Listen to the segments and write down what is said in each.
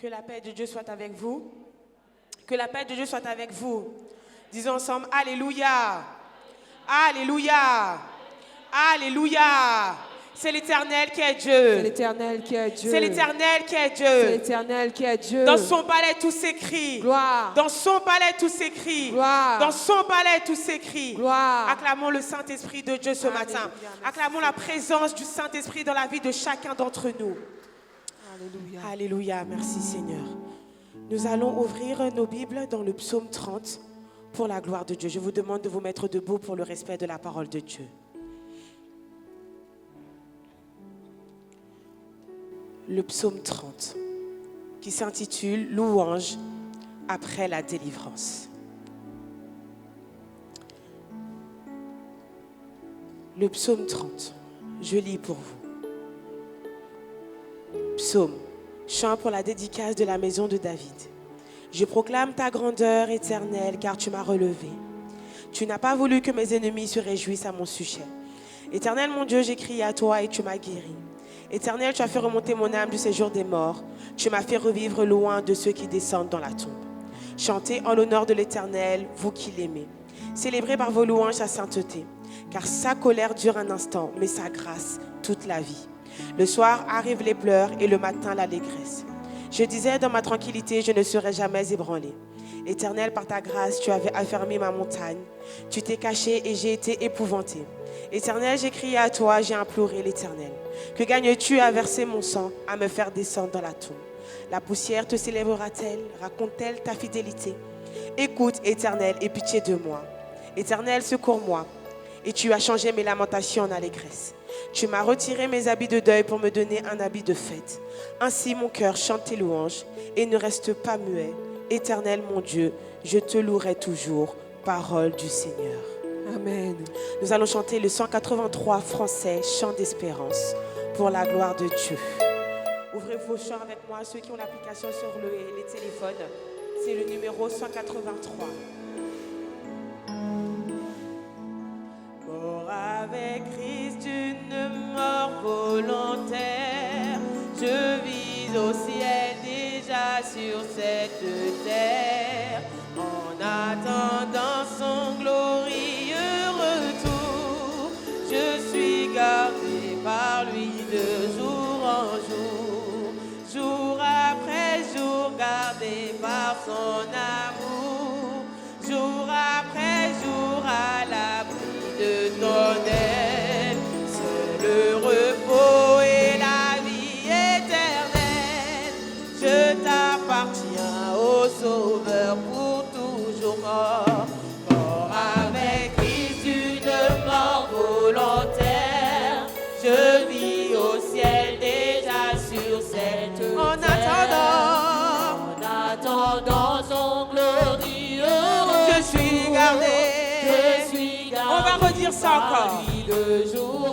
Que la paix de Dieu soit avec vous. Que la paix de Dieu soit avec vous. Disons ensemble, Alléluia. Alléluia. Alléluia. C'est l'Éternel qui est Dieu. C'est l'Éternel qui est Dieu. C'est l'Éternel qui est Dieu. C'est l'Éternel qui est Dieu. Dans son palais, tout s'écrit. Gloire. Dans son palais, tout s'écrit. Gloire. Dans son palais, tout s'écrit. Gloire. Acclamons le Saint-Esprit de Dieu ce matin. Acclamons la présence du Saint-Esprit dans la vie de chacun d'entre nous. Alléluia. Alléluia. Merci Seigneur. Nous allons ouvrir nos Bibles dans le psaume 30 pour la gloire de Dieu. Je vous demande de vous mettre debout pour le respect de la parole de Dieu. Le psaume 30 qui s'intitule « Louange après la délivrance ». Le psaume 30, je lis pour vous. Psaume, chant pour la dédicace de la maison de David. Je proclame ta grandeur éternelle car tu m'as relevé. Tu n'as pas voulu que mes ennemis se réjouissent à mon sujet. Éternel mon Dieu, j'ai crié à toi et tu m'as guéri. Éternel, tu as fait remonter mon âme du séjour des morts. Tu m'as fait revivre loin de ceux qui descendent dans la tombe. Chantez en l'honneur de l'Éternel, vous qui l'aimez. Célébrez par vos louanges sa sainteté, car sa colère dure un instant, mais sa grâce toute la vie. Le soir arrivent les pleurs et le matin l'allégresse. Je disais dans ma tranquillité, je ne serai jamais ébranlé. Éternel, par ta grâce, tu avais affermi ma montagne. Tu t'es caché et j'ai été épouvanté. Éternel, j'ai crié à toi, j'ai imploré l'Éternel. Que gagnes-tu à verser mon sang, à me faire descendre dans la tombe? La poussière te célébrera-t-elle? Raconte-t-elle ta fidélité? Écoute, Éternel, aie pitié de moi. Éternel, secours-moi. Et tu as changé mes lamentations en allégresse. Tu m'as retiré mes habits de deuil pour me donner un habit de fête. Ainsi mon cœur chante tes louanges et ne reste pas muet. Éternel mon Dieu, je te louerai toujours. Parole du Seigneur. Amen. Nous allons chanter le 183 français, chant d'espérance, pour la gloire de Dieu. Ouvrez vos chants avec moi, ceux qui ont l'application sur les téléphones. C'est le numéro 183. Mort avec Christ d'une mort volontaire, je vis au ciel déjà sur cette terre, en attendant son glorieux retour. Je suis gardé par lui de jour en jour, jour après jour, gardé par son amour, jour après jour à l'abri de ton aile. C'est le repos et la vie éternelle. Je t'appartiens, ô Sauveur, pour toujours mort. Mort avec Christ d'une mort volontaire. Je vis au ciel déjà sur cette terre. En attendant son glorieux retour. Je suis gardé. On va redire ça encore.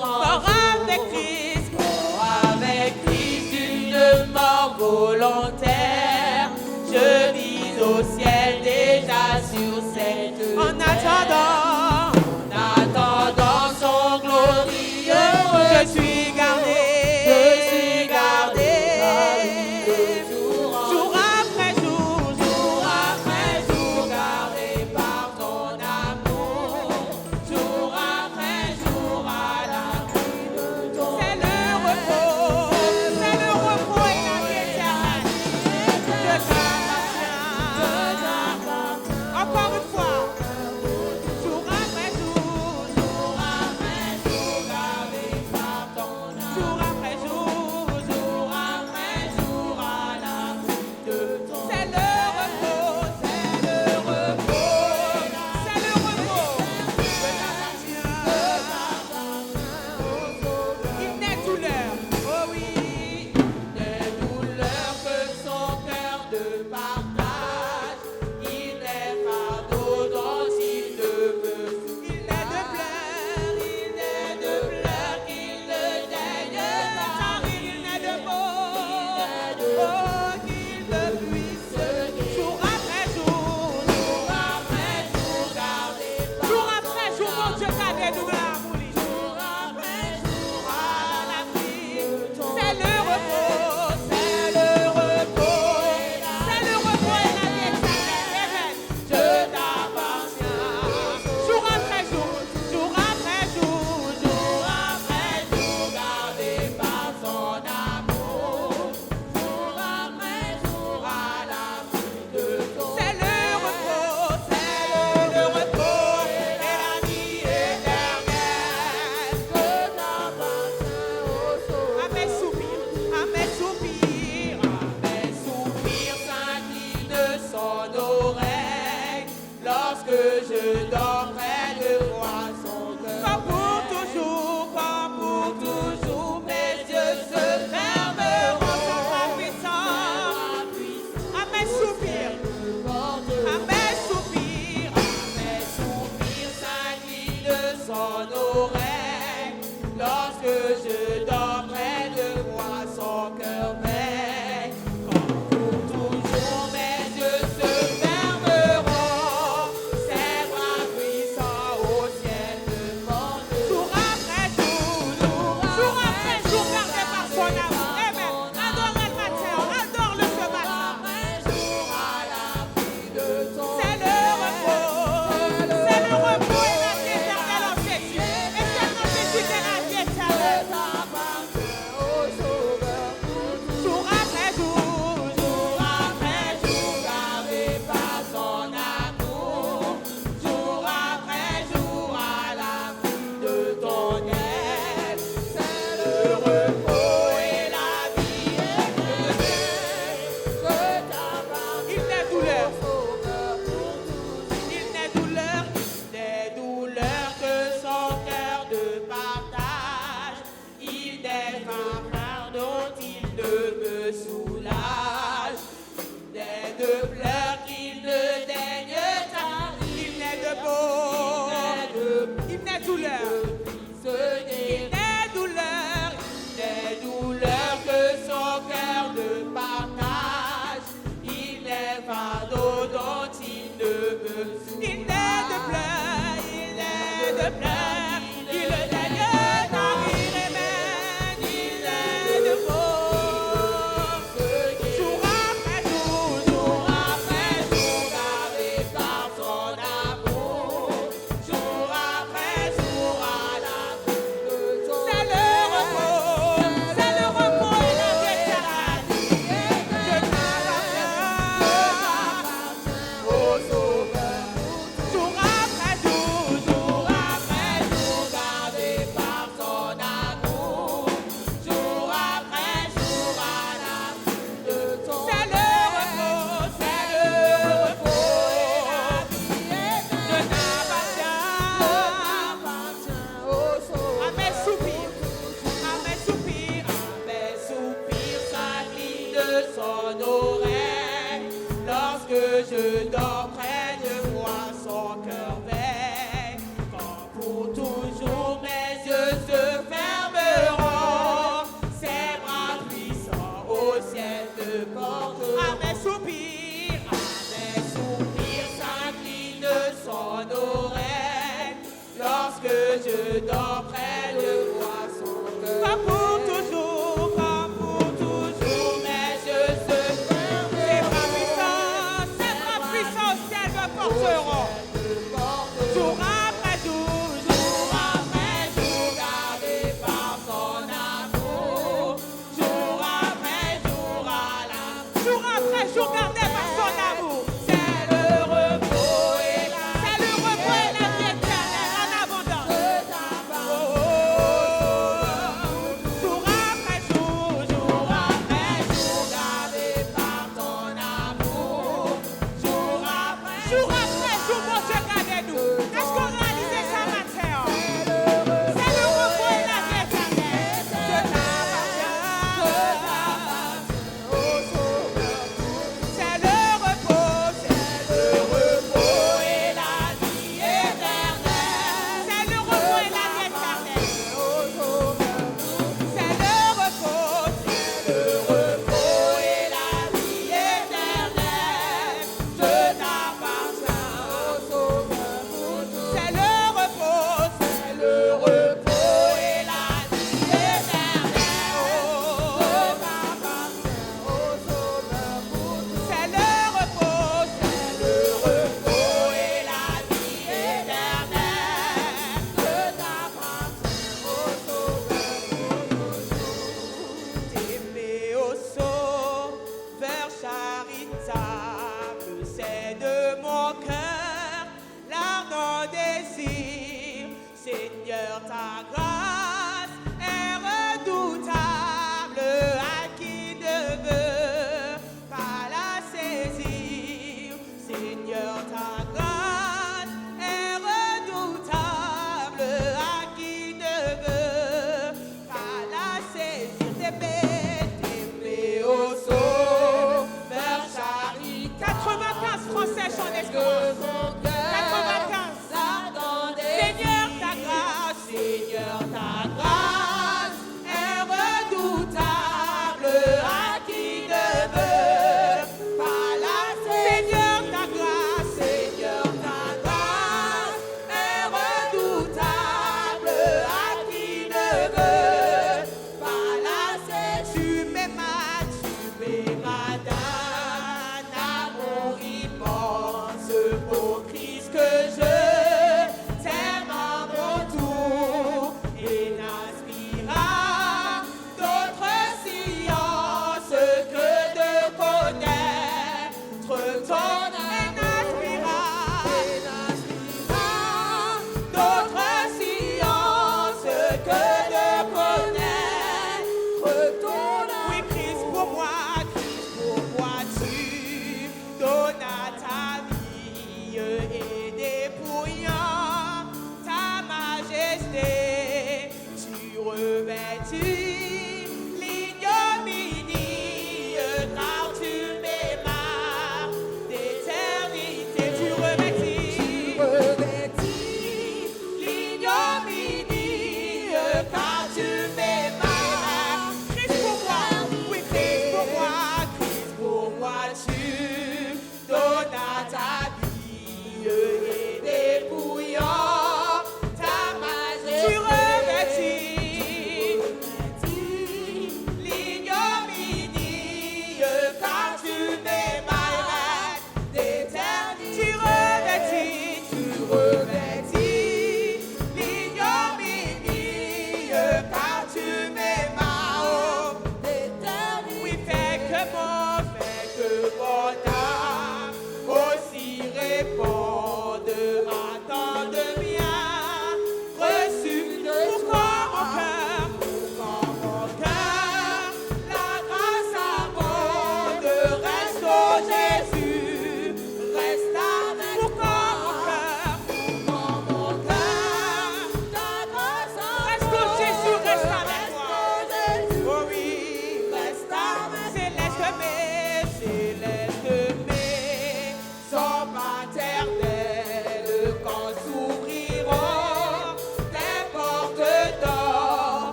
Mort avec Christ. Mort avec Christ d'une mort volontaire. Je vis au ciel déjà sur cette terre. En attendant son glorieux retour. Je suis gardé. Jour après jour, gardé par ton amour. Jour après jour, à l'abri de ton. C'est le repos et la vie éternelle. son oreille. Lorsque je dors près de moi, son cœur veille. Quand pour toujours mes yeux se fermeront, ses bras puissants au ciel te porteront. À mes soupirs s'incline son oreille. Lorsque je dors près de moi, son cœur veille. Comme pour toujours, mes yeux se fermeront. Ses bras puissants au ciel me porteront. Jour après jour, gardé par son amour. Jour après jour, gardé par son amour. C'est le repos et la vie éternelle en abondance. Jour après jour, gardé par ton amour. Jour après jour, mon Dieu, gardez-nous. Est-ce qu'on réalise ça matin? C'est le repos et la vie éternelle. C'est le repos et la vie éternelle. C'est le repos et la vie éternelle. C'est le repos et la vie éternelle. Je t'appartiens, ô Sauveur. C'est le repos et la vie éternelle. Je t'appartiens, ô Sauveur. C'est le repos et la vie éternelle. Je t'appartiens, ô Sauveur. T'aimer, ô Sauveur charitable, c'est de mon cœur l'ardent désir. Seigneur, ta grâce est redoutable, à qui ne veut pas la saisir. Seigneur, ta grâce est redoutable, à qui ne veut pas la saisir. T'aimer, ô Sauveur charitable. 95 Français chantent.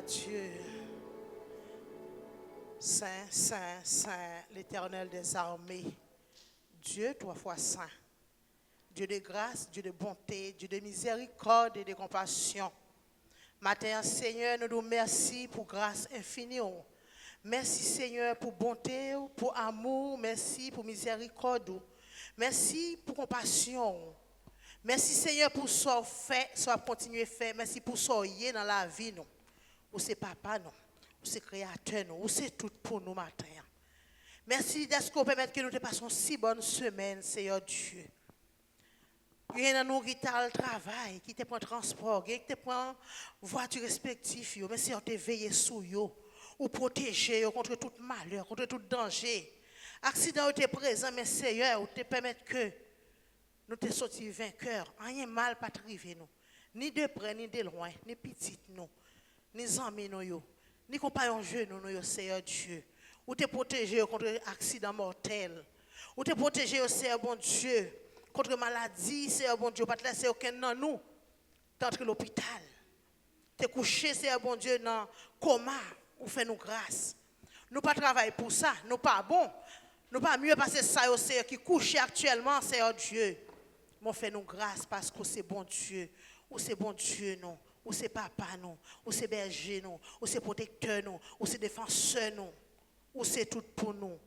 Dieu. Saint, Saint, Saint, l'Éternel des armées. Dieu, trois fois saint. Dieu de grâce, Dieu de bonté, Dieu de miséricorde et de compassion. Matin, Seigneur, nous nous remercions pour grâce infinie. Merci, Seigneur, pour bonté, pour amour. Merci pour miséricorde. Merci pour compassion. Merci, Seigneur, pour ce que fait, ce que continuer à faire. Merci pour ce que dans la vie. Nous. Ou c'est papa, non. Ou c'est créateur, non. Ou c'est tout pour nous matin. Merci d'être qu'on permet que nous te passions si bonne semaine, Seigneur Dieu. Il y a nous qui t'a le travail, qui te prend transport, qui te prend voiture respective, mais si on te veille sur eux, ou protéger contre tout malheur, contre tout danger. Accident était présent, mais Seigneur, ou te permettre que nous te sortions vainqueurs. Rien mal pas arrivé nous. Ni de près, ni de loin, ni petit nous. ni amis nous, ni compagnons jeunes nous, Seigneur Dieu. Ou te protéger contre accident mortel. Ou te protéger, Seigneur bon Dieu, contre maladie, Seigneur bon Dieu, pas te laisser aucun dans nous, d'entrer l'hôpital. Te coucher, Seigneur bon Dieu, dans coma, ou fait nous grâce. Nous pas travailler pour ça, nous pas bon. Nous pas mieux passer ça au Seigneur qui couche actuellement, Seigneur Dieu. Mon fait nous grâce parce que c'est bon Dieu. Ou c'est bon Dieu, non. Ou c'est papa, non. Ou c'est berger, non. Ou c'est protecteur, non. Ou c'est défenseur, non. Ou c'est tout pour nous.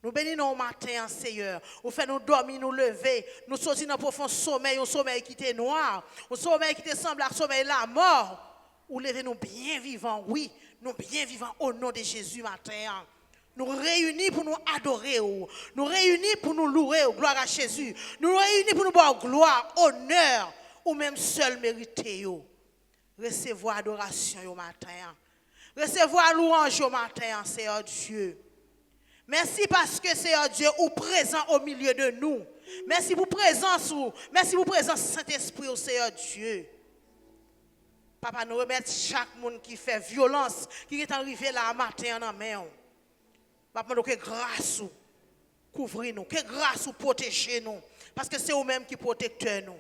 Nous bénissons au matin, Seigneur. Ou fait nous dormir, nous lever. Nous sortir dans un profond sommeil, un sommeil qui était noir. Un sommeil qui te semble à sommeil la mort. Ou lever nous bien vivants, oui. Nous bien vivants au nom de Jésus matin. Nous réunis pour nous adorer. Nous réunis pour nous louer. Gloire à Jésus. Nous réunis pour nous voir gloire, honneur, ou même seul mérité. Recevoir adoration au matin. Recevoir louange au matin, Seigneur Dieu. Merci parce que, Seigneur Dieu, ou présent au milieu de nous. Merci pour présence, merci pour présence Saint-Esprit au Seigneur Dieu. Papa, nous remettons chaque monde qui fait violence, qui est arrivé là matin en main. Papa, nous que grâce ou couvrir nous, que grâce ou protéger nous. Parce que c'est vous-même qui protecteur nous.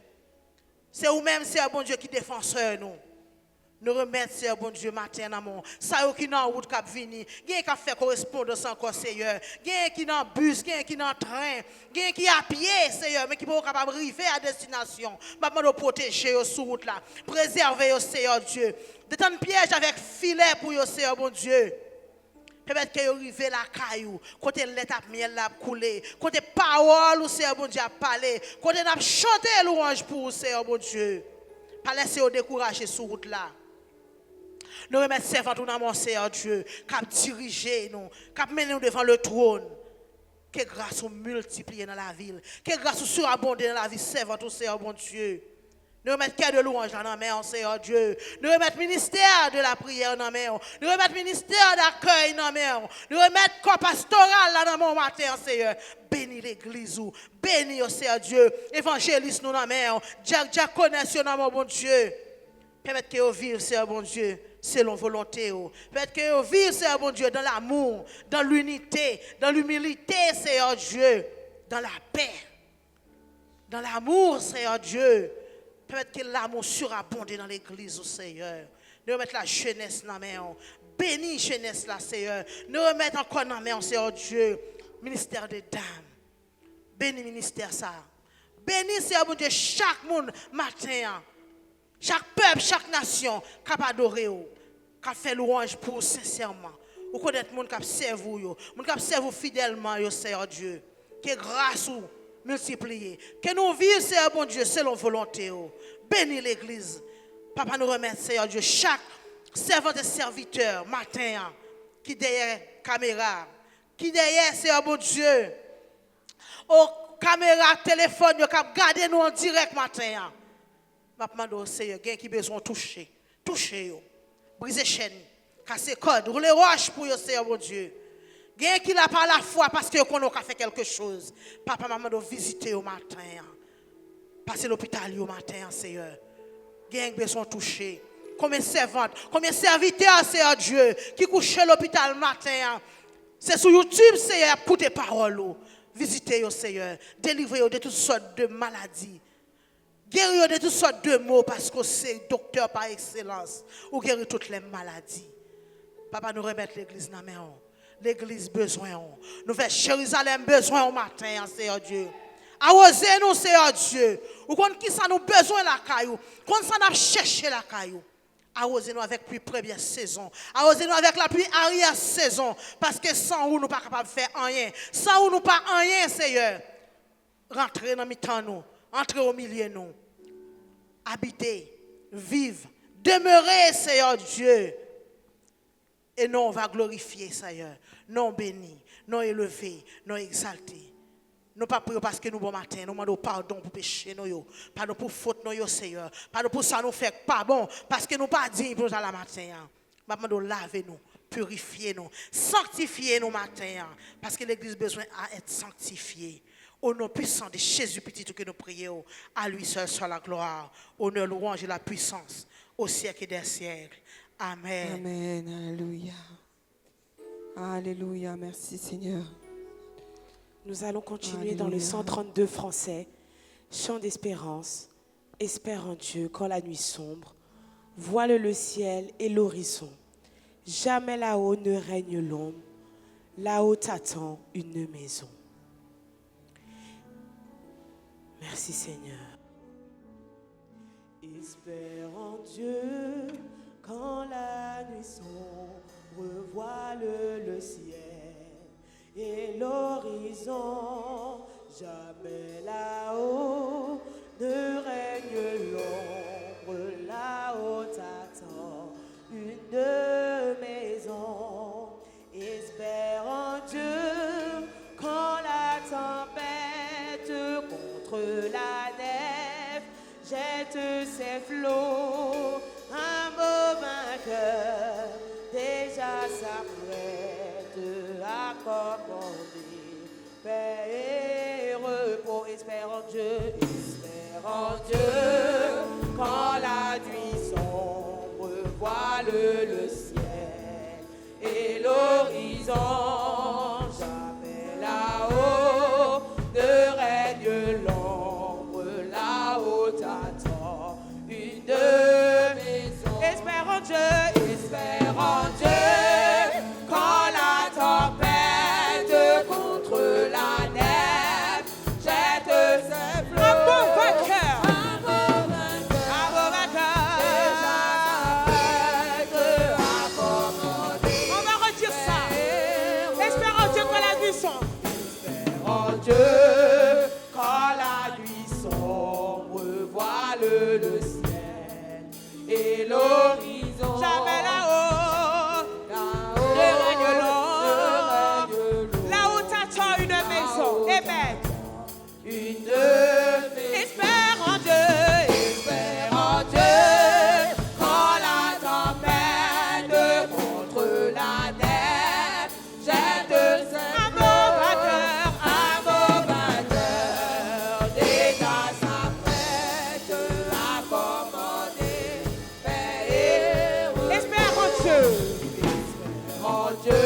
C'est vous-même, c'est un bon Dieu qui défenseur nous. Nous remettons, Seigneur, bon Dieu, matin en amont. Ça qui est en route qui vini. Quelqu'un qui a fait correspondance encore, Seigneur. Quelqu'un qui est dans bus, quelqu'un qui est dans train. Quelqu'un qui est à pied, Seigneur, mais qui peut capable d'arriver à destination. Maintenant, nous protéger sur route là. Préserver, Seigneur Dieu. Détendre piège avec filet pour vous, Seigneur, bon Dieu. Peut-être que vous arrivez la caillou, côté l'étape miel la couler, côté parole, Seigneur, bon Dieu, a parlé, côté n'a chanté louange pour vous, Seigneur, bon Dieu. Pas laisser vous décourager sur route là. Nous remettons servant dans mon Seigneur Dieu, qui a dirigé nous, qui a mené nous devant le trône. Que grâce ou multiplier dans la ville, que grâce ou surabonder dans la vie, servant au Seigneur bon Dieu. Nous remettons cœur de louange dans la main, Seigneur Dieu. Nous remettons ministère de la prière dans la main. Nous remettons ministère d'accueil dans la main. Nous remettons corps pastoral là dans mon matin, Seigneur. Bénis l'église, bénis, Seigneur Dieu. Évangéliste nous dans la main. Diaconesse dans mon bon Dieu. Permettez que vous vivez, Seigneur bon Dieu, selon volonté. Permettez que vous vivez, Seigneur bon Dieu, dans l'amour, dans l'unité, dans l'humilité, Seigneur Dieu, dans la paix, dans l'amour, Seigneur Dieu. Permettez que l'amour surabonde dans l'église, Seigneur. Nous remettons la jeunesse dans la main. Bénis la jeunesse, là, Seigneur. Nous remettons encore dans la main, Seigneur Dieu, ministère des dames. Bénis le ministère, ça. Bénis, Seigneur bon Dieu, chaque monde matin. Chaque peuple, chaque nation, qui a adoré, qui a fait louange pour sincèrement. Vous connaissez les gens qui servent vous, les gens qui servent fidèlement, Seigneur Dieu. Que grâce ou multiplier. Que nous vivions, Seigneur bon Dieu, selon volonté. Bénis l'église. Papa nous remet, Seigneur Dieu, chaque servant et serviteur, matin, qui derrière caméra, qui derrière, Seigneur bon Dieu, aux caméras, téléphone, qui a gardé nous en direct matin. Je demande, Seigneur, quelqu'un qui a besoin de toucher. Toucher, briser chaîne, casser code, rouler roche pour vous, Seigneur, mon Dieu. Quelqu'un qui n'a pas la foi parce que qu'on a fait quelque chose. Papa, maman, doit visiter au matin. Passer l'hôpital au matin, Seigneur. Quelqu'un qui a besoin de toucher. Combien de servantes, combien de serviteurs, Seigneur Dieu, qui couchent à l'hôpital le matin. C'est sur YouTube, Seigneur, pour tes paroles. Visitez, Seigneur. Délivrez de toutes sortes de maladies. Guérir de toutes sortes de mots parce que c'est docteur par excellence. Ou guérir toutes les maladies. Papa, nous remettre l'église dans la main. L'église besoin. Nous faisons Jérusalem besoin au matin, Seigneur Dieu. Arrosez-nous, Seigneur Dieu. Ou quand qui ça nous besoin la caillou. Quand ça nous cherché la caillou. Arrosez-nous avec pluie première saison. Arrosez-nous avec la pluie arrière saison. Parce que sans vous, nous ne sommes pas capables de faire rien. Sans vous, nous ne sommes pas rien, Seigneur. Rentrez dans mi-temps nous. Entrez au milieu de nous. Habitez, vivez, demeurez, Seigneur Dieu. Et nous, on va glorifier, Seigneur. Non béni, non élevé, non exalté. Nous pas prions parce que nous bon matin, nous demandons pardon pour péché nous, pardon pour faute nous, Seigneur. Pardon pour ça nous fait pas bon parce que nous pas dignes pour la matin. Nous demandons lavez-nous, purifiez-nous, sanctifiez-nous matin parce que l'église a besoin d'être sanctifiée. Au nom puissant de Jésus petit que nous prions, à lui seul soit la gloire, honneur, louange et la puissance au siècle des siècles. Amen. Amen. Alléluia. Alléluia. Merci Seigneur. Nous allons continuer dans le Alléluia. 132 français. Chant d'espérance. Espère en Dieu quand la nuit sombre. Voile le ciel et l'horizon. Jamais là-haut ne règne l'ombre. Là-haut t'attend une maison. Merci Seigneur. Espère en Dieu quand la nuit sombre voile le ciel et l'horizon. Jamais là-haut ne règne l'ombre. Là-haut t'attend une maison. Espère en Dieu quand la tempête contre la nef jette ses flots. Un beau vainqueur déjà s'apprête à commander paix et repos. Espère en Dieu quand la nuit sombre voile le ciel et l'horizon. Jamais là-haut ne règne l'ombre. Là-haut t'attend une maison. Espère en Dieu quand la tempête contre la neige jette ses flots. Un beau vainqueur, on va redire ça. Espère en Dieu quand la nuit sombre. Espère en Dieu quand la nuit sombre voile le ciel et l'horizon. Jamais là-haut ne règne l'ombre. Là-haut t'attend une maison. Amen. Une maison. Espère en Dieu quand la tempête contre la neige jette ses flots. Un beau vainqueur déjà s'apprête à commander paix et repos. Espère en Dieu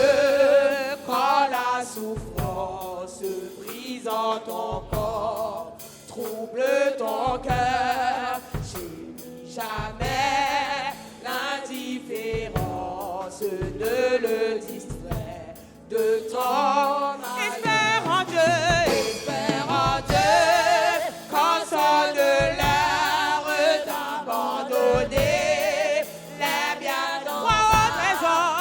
quand la souffrance brise en ton corps, trouble ton cœur. Chéris jamais l'indifférence, ne le distrait de ton mal. Espère en Dieu quand sonne l'heure d'abandonner les biens dans crois au trésor.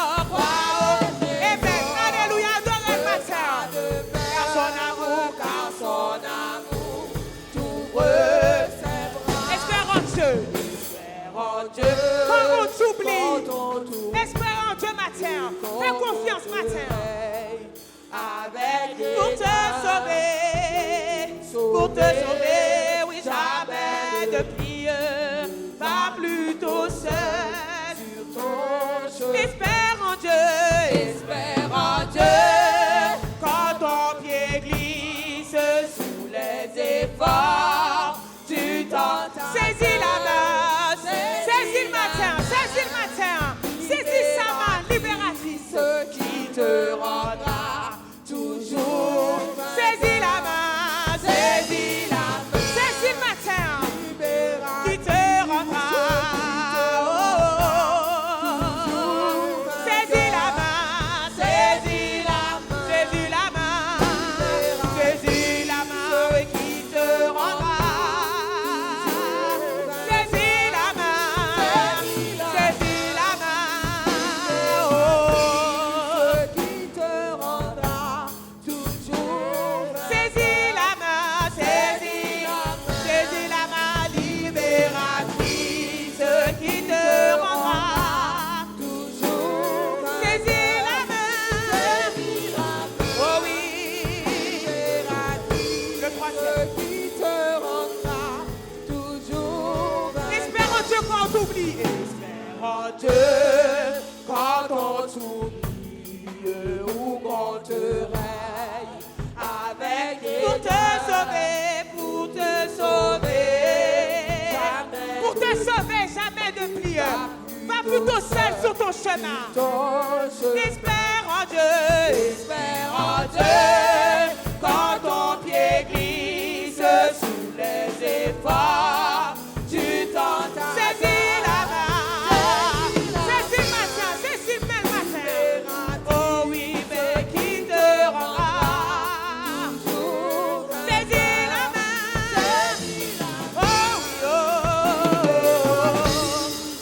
Amen. Alléluia. Adore le matin. Car son amour t'ouvre ses bras. Espère en Dieu quand on t'oublie. Espère en Dieu matin. Fais confiance matin. Avec pour te sauver, oui, jamais de prière, va plutôt seul sur ton chemin. Espère en Dieu, quand ton pied glisse sous les efforts, tu t'entends. Saisis la main, saisis le matin, saisis sa main libératrice qui te rendra toujours. Saisis la main, saisis le matin, qui te rendra. Saisis la main, saisis la main, oui, qui te rendra. Saisis la main, oh, qui te rendra toujours. Saisis la main, libératrice qui te rendra toujours. Saisis la main, oh oui, le troisième qui te rendra toujours. Espère en Dieu quand on t'oublie. Espère en Dieu quand on t'oublie ou qu'on te raye avec des pour te sauver, jamais de prière. Va plus plutôt seul sur ton chemin. Espère en Dieu. Espère en Dieu. Quand ton pied glisse sous les efforts, tu t'entends. Saisis la main. Saisis le matin. Saisis même le matin. Oh oui, mais qui te rendra toujours. Saisis la main. Oh oui, oh.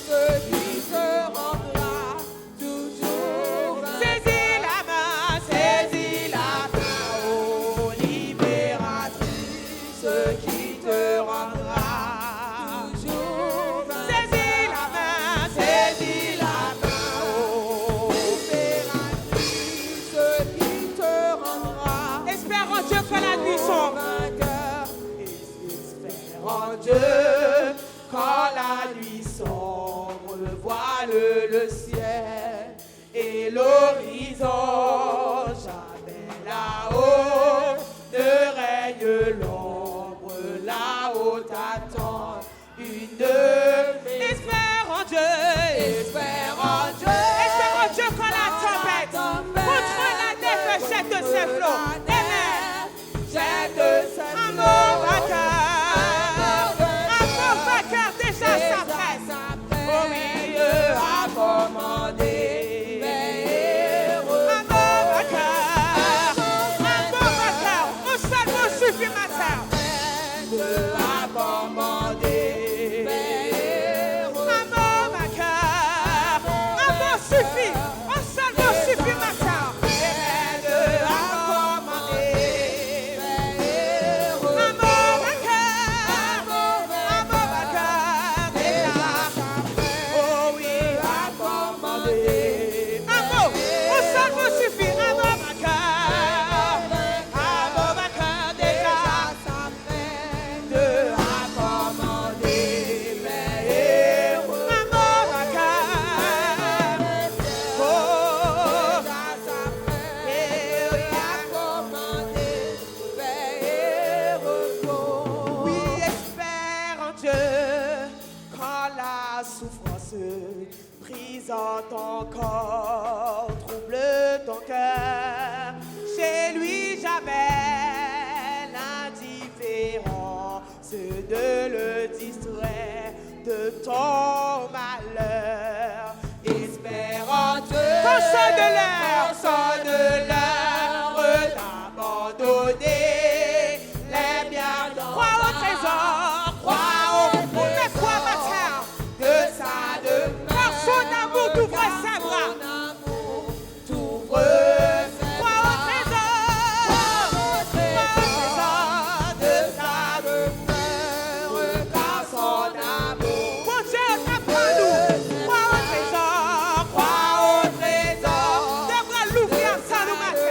Ce qui te rendra toujours. Saisis la main. Saisis la main, ô libératrice, qui te rendra toujours. Saisis la main. Saisis la main, ô libératrice, qui te rendra Espère en Dieu que la nuit sombre. vainqueur. Espère en Dieu, quand la nuit sombre voile le ciel et l'horizon, jamais là-haut ne règne l'ombre, là-haut t'attend une Espère en Dieu. Espère en Dieu. Espère en Dieu quand la tempête contre la nef jette de ses flots. Amen. Jette ses Un flots. mot vainqueur déjà s'apprête. Oh oui, Dieu a commandé mes héros. Un mot vainqueur. Un seul mot suffit matin. Dieu a commandé mes héros. Un mot vainqueur. Un mot suffit. Un seul mot suffit matin. Dieu a commandé mes héros. Un mot vainqueur. Un mot vainqueur déjà. Oh oui, a commandé Un mot. Un seul mot suffit. Un mot vainqueur. Un mot vainqueur déjà. Dieu a commandé mes héros. Un mot vainqueur. Oh. Oui, espère en Dieu quand la souffrance prise en ton corps trouble ton cœur. Chez lui jamais l'indifférence de le distraire de ton malheur. Espère en Dieu. Console-leur. Console-leur d'abandonner les biens dans Crois au trésor. Mais crois matin. de sa demeure. Par son amour t'ouvre ses bras. Ton amour t'ouvre ses Crois au trésor. de sa demeure, car son amour. Mon Dieu, t'apprends nous. Crois au trésor. Crois au trésor Devra l'ouvrir sans nous matin.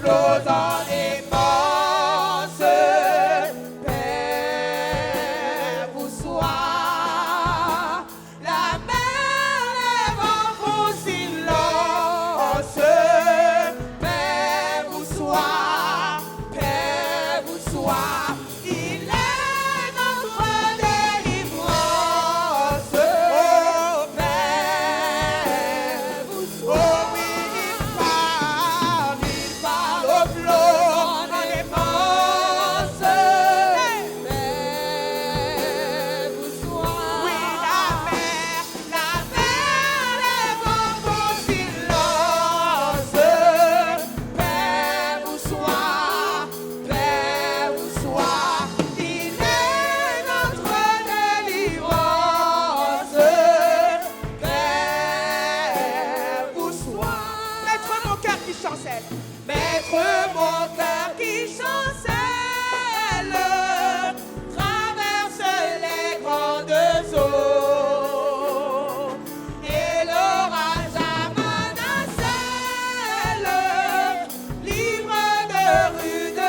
flots en immense. Paix vous soit. La mer, les vents font silence. Paix vous soit. Paix vous soit. Il est notre délivrance. Oh, paix vous soit. Oh, oui, il parle au flot en immense. Paix vous soit. Oui, la mer, les vents font silence. Paix vous soit. Paix vous soit. Il est notre délivrance. Paix vous soit. Maître, mon cœur qui chancelle. Maître, mon cœur qui chancelle, traverse les grandes eaux, et l'orage à menacelle, livre de rudes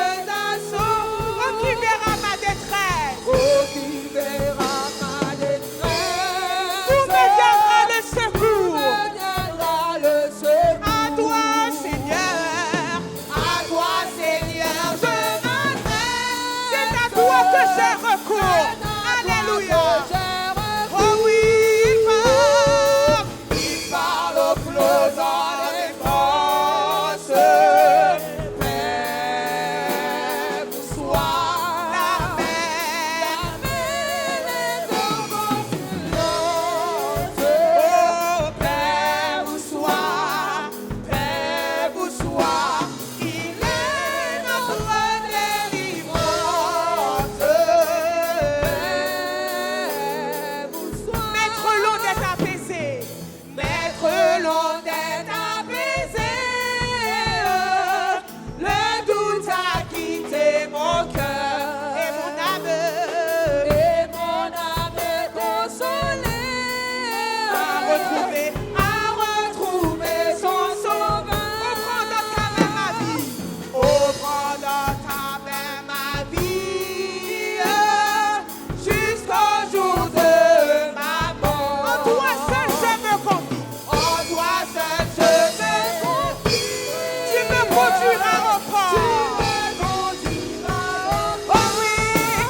assauts. Oh, qui verra ma détresse? Oh, qui verra ma détresse? Où me viendra le secours? Où me viendra le secours? À toi, Seigneur. À toi, Seigneur, je m'adresse. C'est à toi que j'ai recours. Alléluia. Oh oui, Il parle aux flots en immense. Paix vous soit. la mer. Les eaux vont silence. Oh, paix vous soit. Paix vous soit. Il est notre délivrance. Paix vous soit. Maître, l'eau est apaisée. Maître, l'onde est apaisée. Le doute a quitté mon cœur. Et mon âme. Et mon âme est consolée. A retrouvé son sauveur. Au prend dans ta main ma vie. Oh, prends dans ta main ma vie. Jusqu'au jour de ma mort. En toi seul je me confie. En toi seul je me confie. Tu me conduiras au Tu port. me conduiras au Oh oui,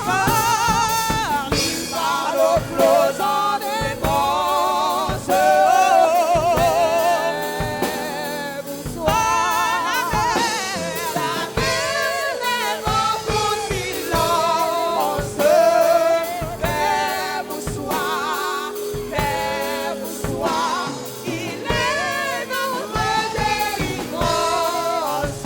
parle. Il parle aux flots en immense. Paix vous soit. La mer, les vents font silence. Paix vous soit. Paix vous soit. Il est notre délivrance.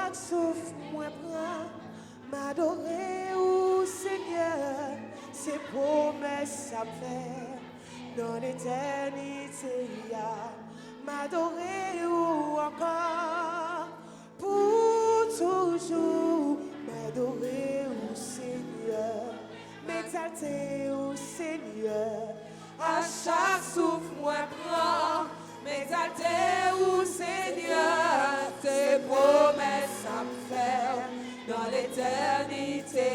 chaque souffle, moi prends, m'adorer au Seigneur, ses promesses à faire dans l'éternité, m'adorer ou encore pour toujours, m'adorer au Seigneur, m'exalter au Seigneur, à chaque souffle, moi prends, m'exalter au Seigneur, tes promesses à me faire dans l'éternité,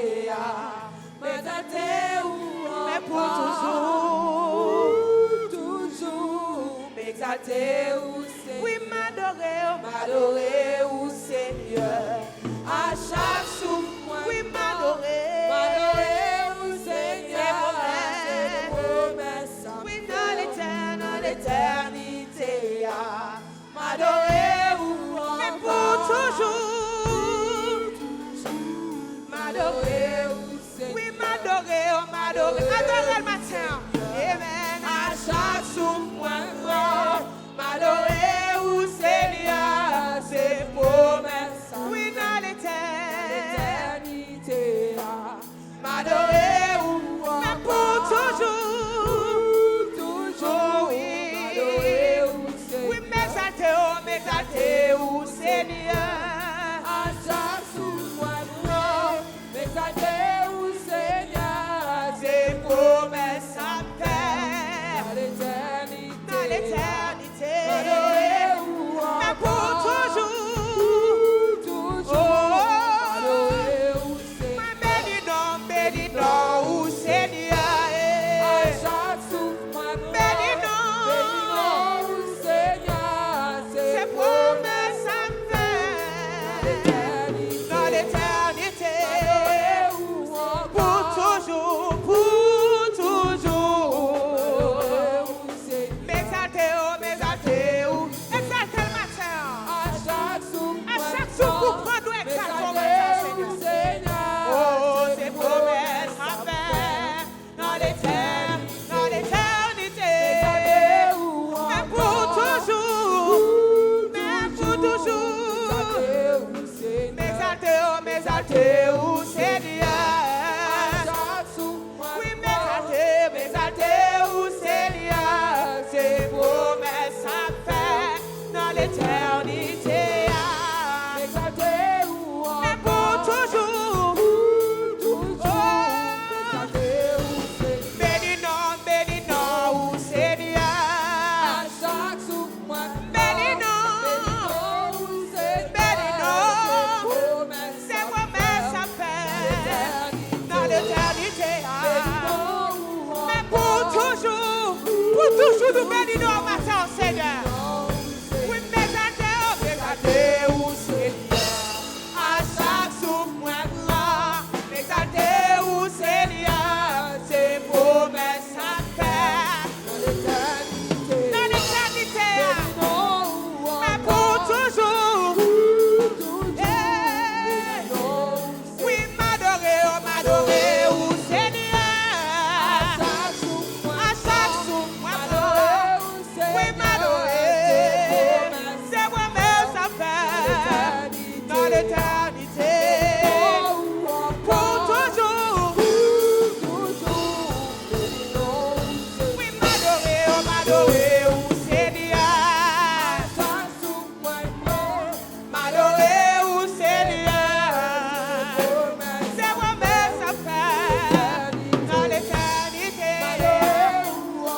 m'exalter ou mais pour toujours, m'exalter au Seigneur, oui, m'adorer au Seigneur, à chaque souffle, moi, oui, m'adorer au Seigneur, tes promesses à me faire, oui, dans l'éternité, m'adorer ou mais pour toujours, m'adorer au Seigneur, oui, m'adorer le matin, amen, à chaque souffle, moi, m'adorer au Seigneur, ses promesses, oui, dans l'éternité, m'adorer ou mais pour toujours, oui, m'exalter au Seigneur, à chaque souffle, moi, m'exalter au Seigneur, ses promesses à me faire dans l'éternité, mais pour toujours, bénis non au Seigneur, à chaque souffle, moi, bénis non au Seigneur, ses promesses à me faire dans l'éternité, pour toujours, m'exalter, exalter le matin, à chaque souffle, pour prendre exalter, Seigneur, oh, ses promesses à faire dans l'éternité, mais pour toujours, m'exalter au Seigneur, oui, m'exalter au Seigneur, ses promesses à faire dans l'éternité, mais pour toujours, bénis non au Seigneur, bénis non, ses promesses à faire dans l'éternité, mais pour toujours, nous bénissons au matin, Seigneur. Oui, m'exalter au Seigneur, à chaque souffle, moi, m'exalter au Seigneur, ses promesses à faire dans l'éternité, mais pour toujours, oui, m'adorer au Seigneur, à chaque souffle, moi, oui, m'adorer, c'est moi-même ça fait dans l'éternité, pour toujours, oui, m'adorer au Seigneur, m'adorer au Seigneur, c'est moi-même ça fait dans l'éternité,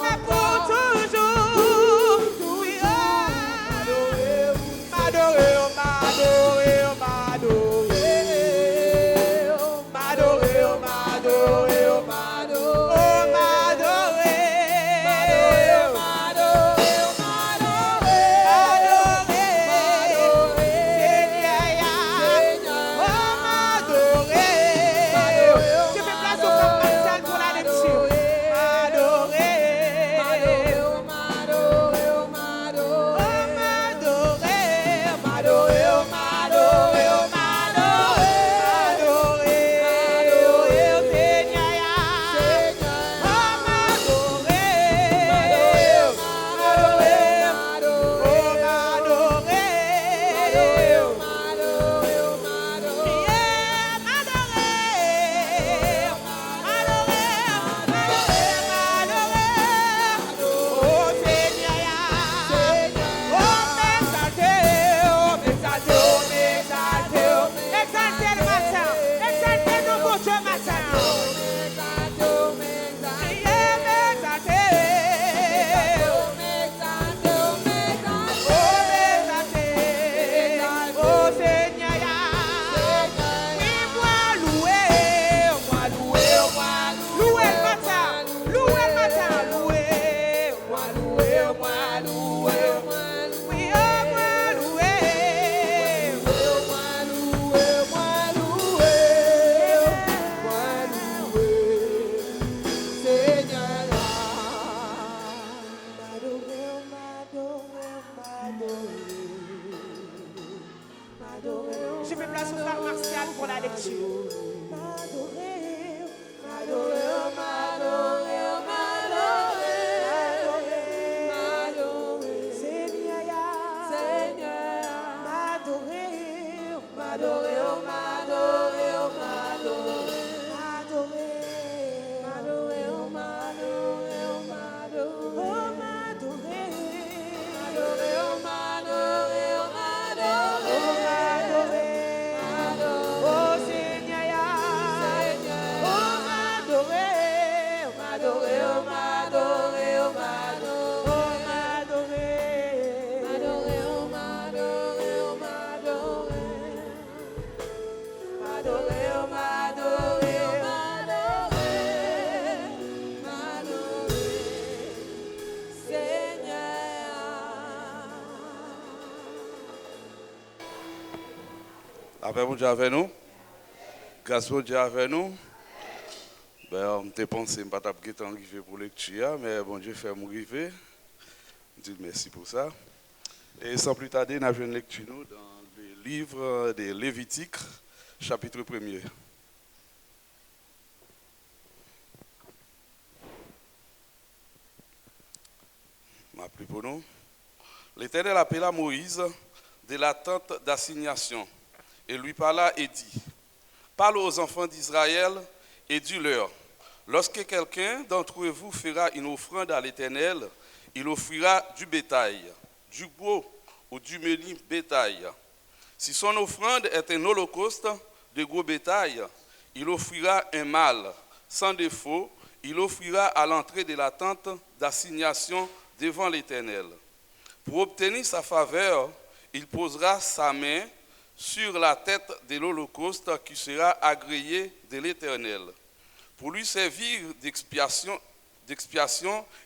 mais pour toujours, oui, m'adorer, à son frère Martial pour la lecture. M'adorer, m'adorer, m'adorer, m'adorer, m'adorer, Seigneur, Seigneur, m'adorer, m'adorer, m'adorer, m'adorer, m'adorer, Après, bon Dieu avec nous. Grâce au Dieu avec nous. On te pensé que je ne pas arrivé pour lecture, mais bon Dieu fait mon arriver. Je dis merci pour ça. Et sans plus tarder, nous avons une lecture dans le livre des Lévitiques, chapitre 1er. M'appelle pour nous. L'Éternel appela Moïse de la tente d'assignation et lui parla et dit: Parle aux enfants d'Israël et dis-leur: lorsque quelqu'un d'entre vous fera une offrande à l'Éternel, il offrira du bétail, du beau ou du menu bétail. Si son offrande est un holocauste de gros bétail, il offrira un mâle sans défaut, il offrira à l'entrée de la tente d'assignation devant l'Éternel. Pour obtenir sa faveur, il posera sa main sur la tête de l'holocauste qui sera agréé de l'Éternel. Pour lui servir d'expiation,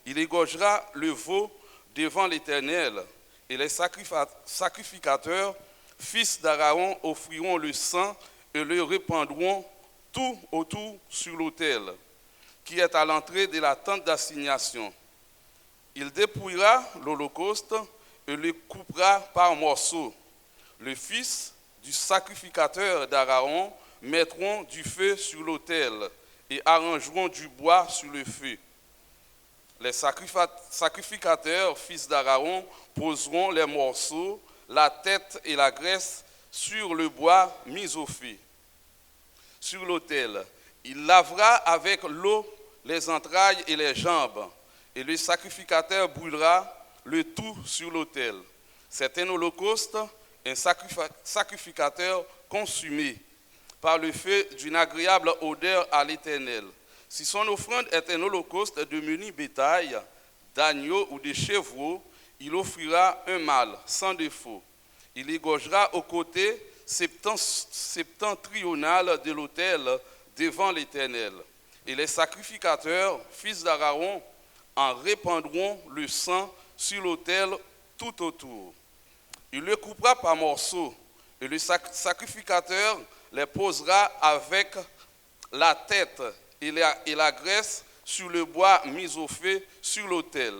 il égorgera le veau devant l'Éternel, et les sacrificateurs, fils d'Aaron, offriront le sang et le répandront tout autour sur l'autel, qui est à l'entrée de la tente d'assignation. Il dépouillera l'holocauste et le coupera par morceaux. Le fils du sacrificateur d'Aaron mettront du feu sur l'autel et arrangeront du bois sur le feu. Les sacrificateurs, fils d'Aaron, poseront les morceaux, la tête et la graisse sur le bois mis au feu. Sur l'autel, il lavera avec l'eau les entrailles et les jambes, et le sacrificateur brûlera le tout sur l'autel. C'est un holocauste, un sacrificateur consumé par le feu d'une agréable odeur à l'Éternel. Si son offrande est un holocauste de menu bétail, d'agneau ou de chevreau, il offrira un mâle sans défaut. Il égorgera au côté septentrional de l'autel devant l'Éternel. Et les sacrificateurs, fils d'Aaron, en répandront le sang sur l'autel tout autour. Il le coupera par morceaux, et le sacrificateur les posera avec la tête et la graisse sur le bois mis au feu sur l'autel.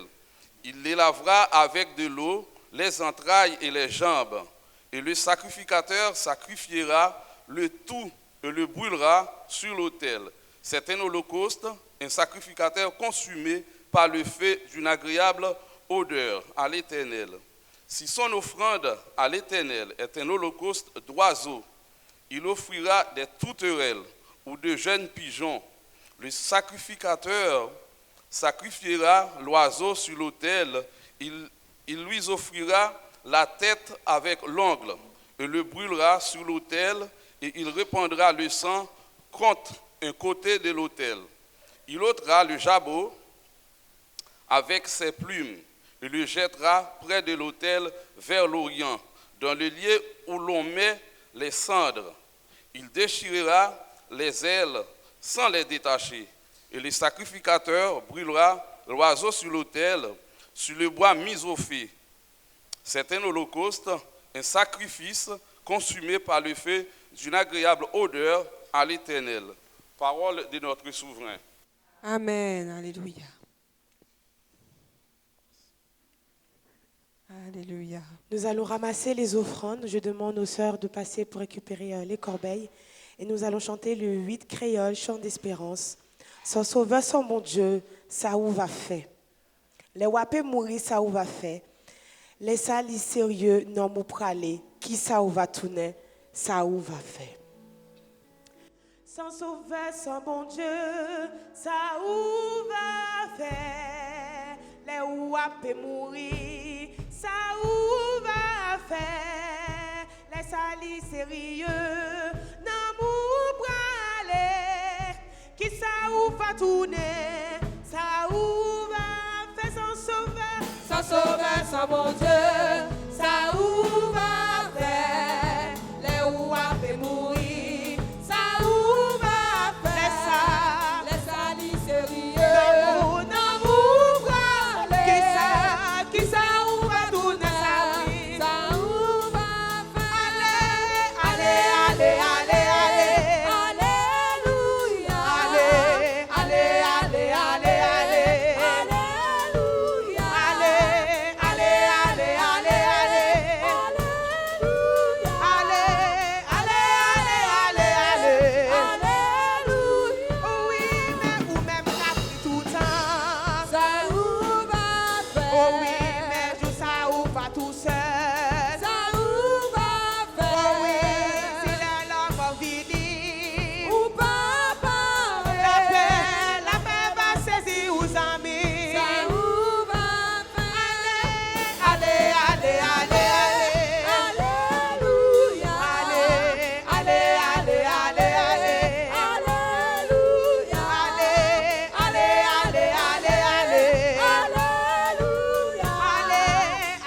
Il les lavera avec de l'eau, les entrailles et les jambes, et le sacrificateur sacrifiera le tout et le brûlera sur l'autel. C'est un holocauste, un sacrificateur consumé par le feu d'une agréable odeur à l'Éternel. Si son offrande à l'Éternel est un holocauste d'oiseaux, il offrira des tourterelles ou de jeunes pigeons. Le sacrificateur sacrifiera l'oiseau sur l'autel, il lui offrira la tête avec l'ongle et le brûlera sur l'autel, et il répandra le sang contre un côté de l'autel. Il ôtera le jabot avec ses plumes et le jettera près de l'autel vers l'Orient, dans le lieu où l'on met les cendres. Il déchirera les ailes sans les détacher, et le sacrificateur brûlera l'oiseau sur l'autel, sur le bois mis au feu. C'est un holocauste, un sacrifice consumé par le feu d'une agréable odeur à l'Éternel. Parole de notre souverain. Amen. Alléluia. Alléluia. Nous allons ramasser les offrandes. Je demande aux sœurs de passer pour récupérer les corbeilles. Et nous allons chanter le 8 créole, chant d'espérance. Sans sauveur, sans mon Dieu, ça où va fait. Les wapé mourir, ça où va fait. Les salis sérieux, non mou pralé. Qui ça où va tourner, ça où va fait. Sans sauveur, sans bon Dieu, ça où va faire. Les wapé mourir, ça où va faire. Les salis sérieux, non mou pralé. Qui ça où va tourner, ça où va faire. Sans sauveur, sans bon Dieu, ça où va faire. Les wapé mourir, ça où va faire. Les salis sérieux, non mou pralé. Qui ça où va tourner, ça où va faire. Allez, allez, allez, allez, alléluia. Allez, allez, allez, allez, allez, alléluia. Allez, allez, allez, allez, allez, alléluia. Allez, allez, allez, allez, alléluia. Oui, mais ou même la pris tout le temps, ça où va faire. Oh oui, mais je ça où va tout seul, ça où va faire. Oh oui, si les langues vini ou pas parler, la paix va saisir aux amis, ça où va faire. Allez, allez, allez, allez, alléluia. Allez, allez, allez, allez, allez, alléluia. Allez, allez, allez, allez, allez, alléluia. Allez,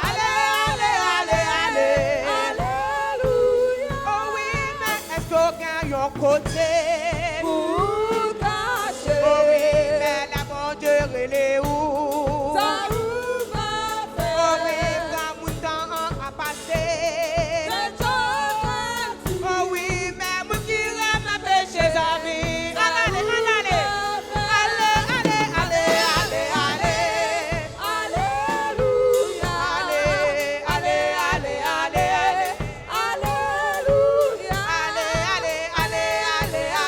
allez, allez, allez, alléluia. Oh oui, mais est-ce qu'on gagne un côté pour cacher? Oh oui, mais la bonne Dieu relève où? Ça où va faire? Oh oui, quand mon temps a passé, oh oui, mais mon qui rêve la péché, amis. Allez, allez, allez, allez, allez, allez, alléluia. Allez, allez, allez, allez, allez, alléluia. Allez, allez, allez, allez,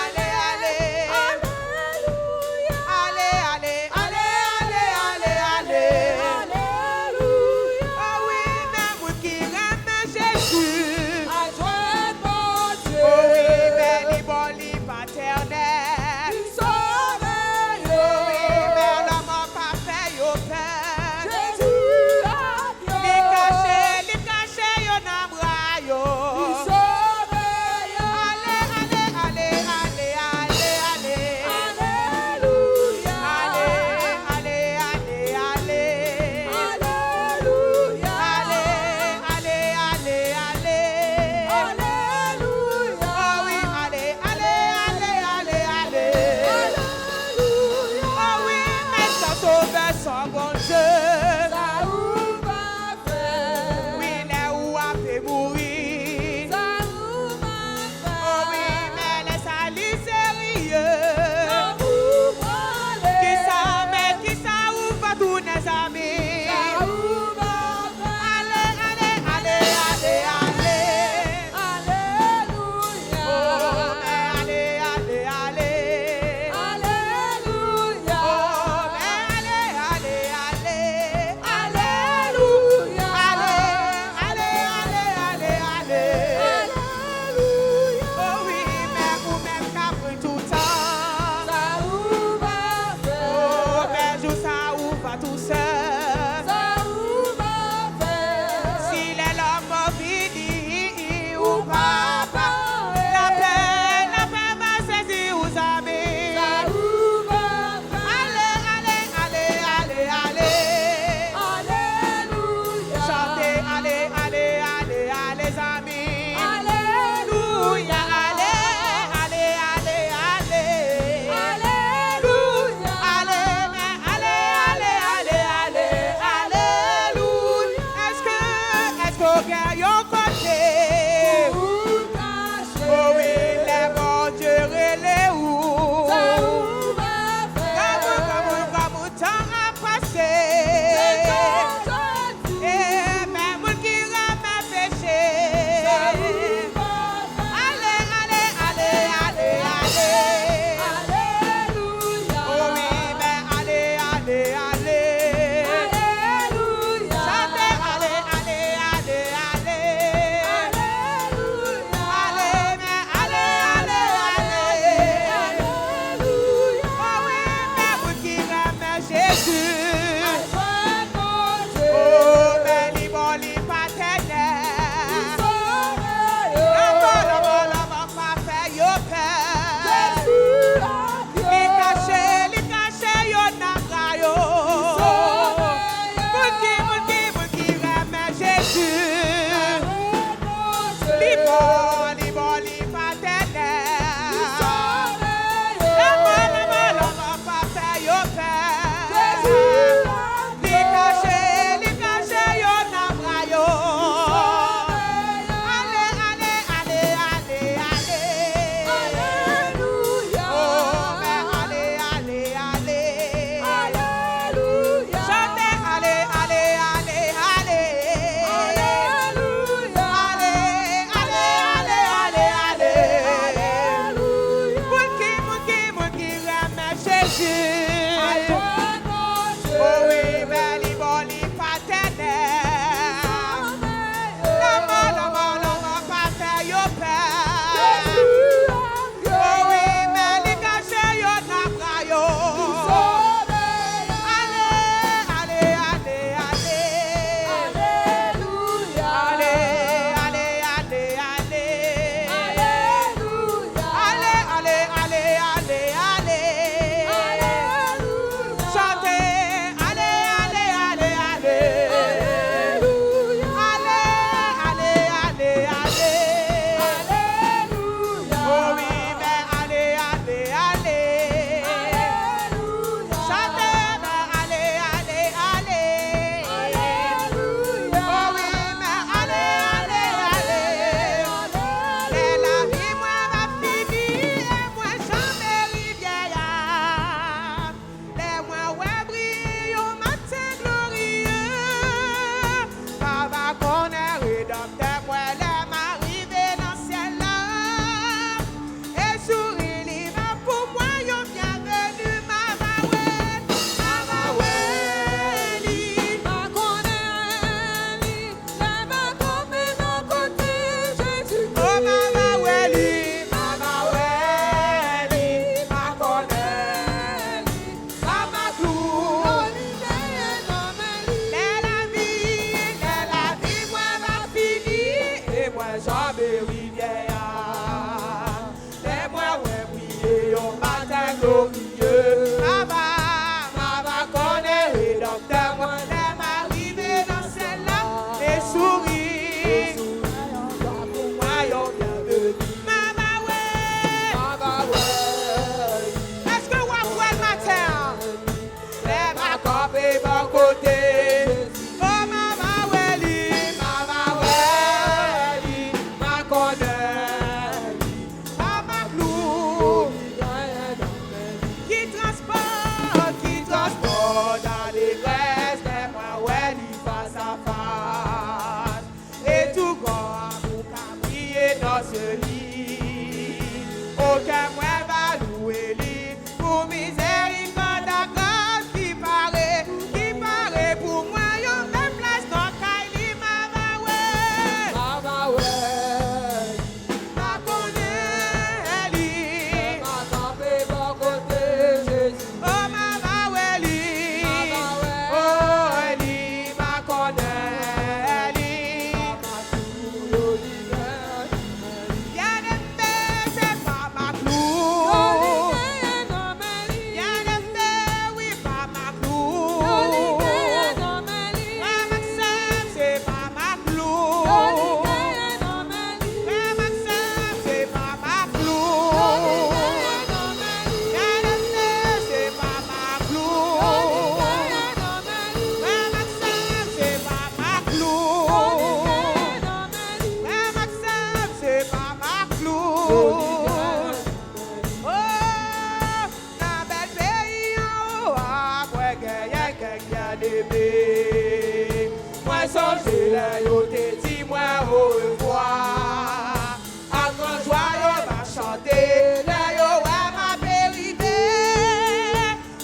là yo te dit moi au revoir. À grand joie yo va chanter, là yo ouais ma vérité.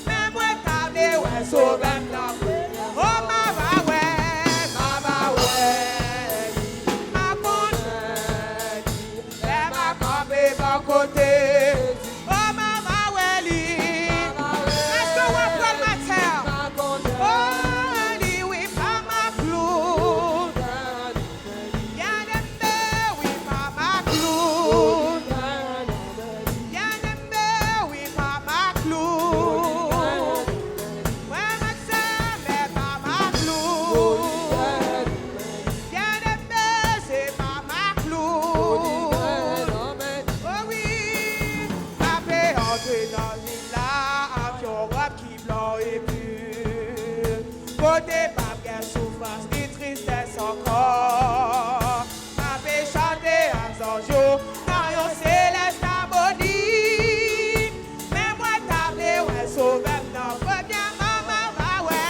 Mais moi t'avais ouais sauver la oh ma va ouais, ma bonne, elle m'a campé bon côté. Oh ma va ouais li, est-ce que on prend ma terre? Oh li oui pas ma clown, y'a des belles oui pas ma clown, y'a des belles oui pas ma clown. Ouais ma sœur mais pas ma clown, y'a des belles c'est pas ma clown. Oh oui, ma paix entrer dans l'île là, avec une robe qui blanc et pur. Côté pas de souffrance ni tristesse encore. Ma paix chanter à son jour, dans yon céleste harmonie. Mais moi t'appelé ouais sauver non, faut bien maman va ouais.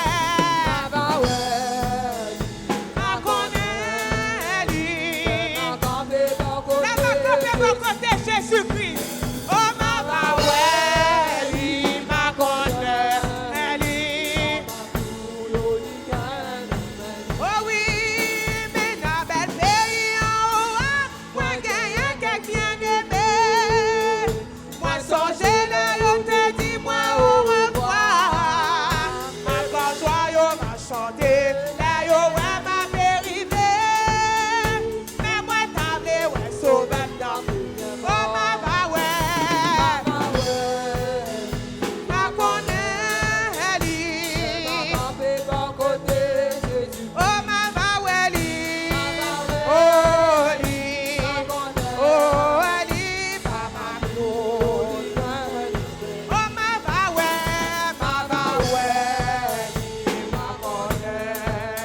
Ma connaît lui. La ma campé bon côté Jésus-Christ. Oh ma va ouais lui, ma connaît lui. Oh oui, mais dans bel pays en haut, moi gagne quelqu'un bien aimé. Moi songer là, yo te dis moi au revoir. Ma quand joie yo va chanter, là yo ouais ma vérité. Mais moi t'avais ouais sauver dans oh ma va ouais, ma connaît lui. Oh ma va ouais li, oh li, oh li, pas ma clown. Oh ma va ouais, ma connaît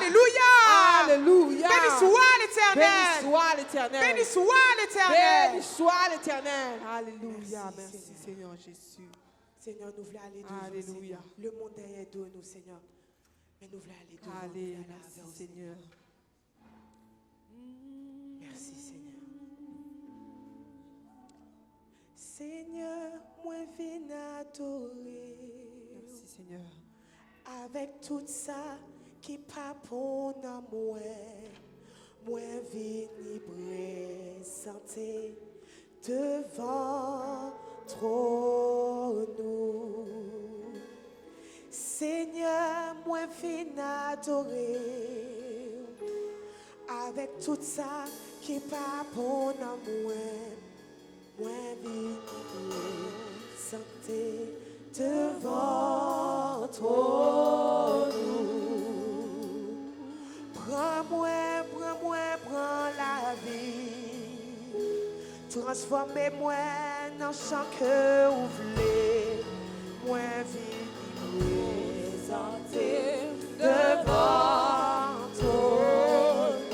Alléluia. Alléluia. Béni soit l'Éternel. Béni soit l'Éternel. Béni soit l'Éternel. Béni soit l'Éternel. Alléluia. Merci, Merci Seigneur Jésus. Seigneur, nous voulons aller devant, Alléluia. Seigneur. Le monde derrière nous, Seigneur. Mais nous voulons aller devant. nous voulons Allez, aller merci vers, Seigneur. Merci, Seigneur. Seigneur, moi viens adorer. Merci Seigneur. Avec tout ça qui pas pour moi, moi viens présenter devant trône. Seigneur, moi viens adorer. Avec tout ça qui pas pour moi, moi viens présenter devant trône. Prends la vie. Transformez-moi dans chant que vous voulez. Moi, viens présenter devant trône.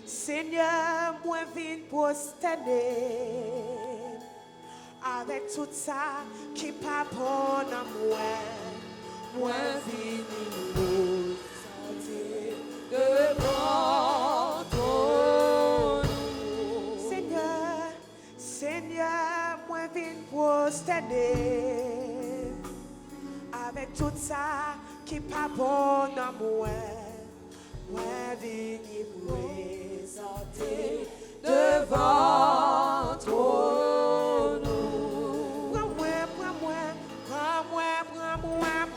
Seigneur, moi, viens prosterner. Avec tout ça qui pas bon à moi viens présenter devant trône. Seigneur, moi viens prosterner. Avec tout ça qui pas bon à moi viens présenter devant trône.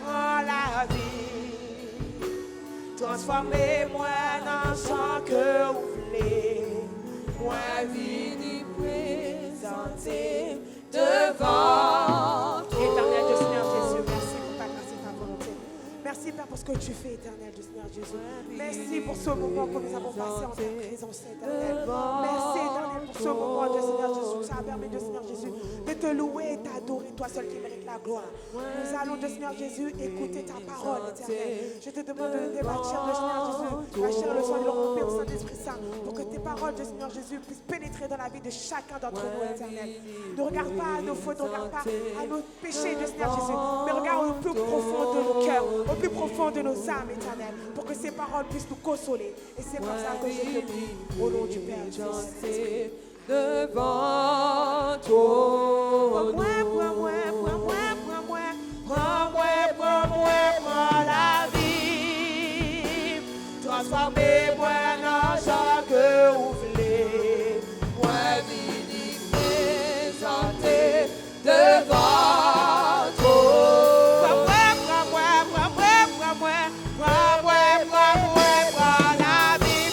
Prends la vie. Transformez-moi dans ce que vous voulez. Moi, viens présenter devant toi. Éternel Dieu Seigneur Jésus, merci pour ta grâce et ta volonté. Merci Père pour ce que tu fais, éternel Dieu Seigneur Jésus. Merci pour ce moment que nous avons passé en ta présence, éternel. Merci éternel pour ce moment, Dieu Seigneur Jésus. Ça a permis, Dieu Seigneur Jésus, de te louer et t'adorer, toi seul qui mérite la gloire. Nous allons, Dieu Seigneur Jésus, écouter ta parole, éternel. Je te demande de débâtir, Dieu Seigneur Jésus, la chair, le sang et le remplir au Saint-Esprit Saint, pour que tes paroles, Dieu Seigneur Jésus, puissent pénétrer dans la vie de chacun d'entre nous, éternel. Ne regarde pas à nos fautes, ne regarde pas à nos péchés, Dieu Seigneur Jésus, mais regarde au plus profond de nos cœurs, au plus profond de nos âmes, éternel, pour que ces paroles puissent nous consoler. Et c'est pour ça que je te prie, au nom du Père, du Fils et du Saint-Esprit. Devant toi. Prends la vie. Transformez-moi dans ce que vous voulez. Moi, viens présenter devant toi. Prends la vie.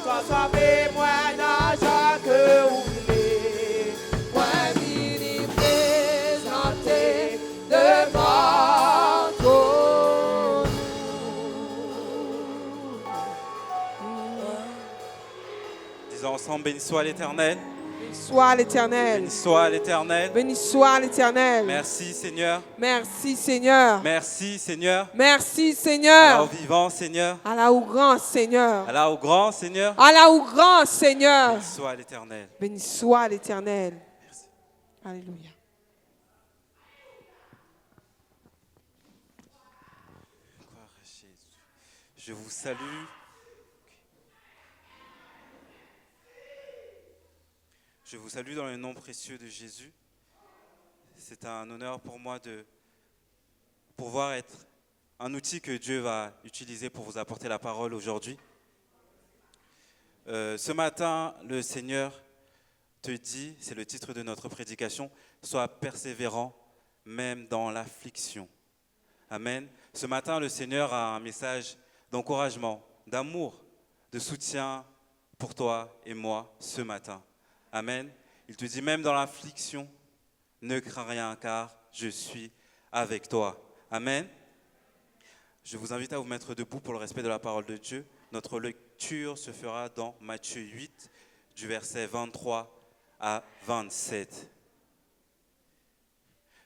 Transformez-moi dans ce que vous voulez. Moi, viens présenter devant toi. Disons ensemble, béni soit l'Éternel. Béni soit l'Éternel. Béni soit l'Éternel. Béni soit l'Éternel. Merci Seigneur. Merci Seigneur. Merci Seigneur. Merci Allah Seigneur. au vivant Seigneur. Allah au grand Seigneur. Allah au grand Seigneur. Allah au grand Seigneur. Béni soit l'Éternel. Béni soit l'Éternel. Merci. Alléluia. Gloire à Jésus. Je vous salue. Je vous salue dans le nom précieux de Jésus. C'est un honneur pour moi de pouvoir être un outil que Dieu va utiliser pour vous apporter la parole aujourd'hui. Ce matin, le Seigneur te dit, c'est le titre de notre prédication, sois persévérant même dans l'affliction. Amen. Ce matin, le Seigneur a un message d'encouragement, d'amour, de soutien pour toi et moi ce matin. Amen. Il te dit, même dans l'affliction, ne crains rien car je suis avec toi. Amen. Je vous invite à vous mettre debout pour le respect de la parole de Dieu. Notre lecture se fera dans Matthieu 8, du verset 23 à 27.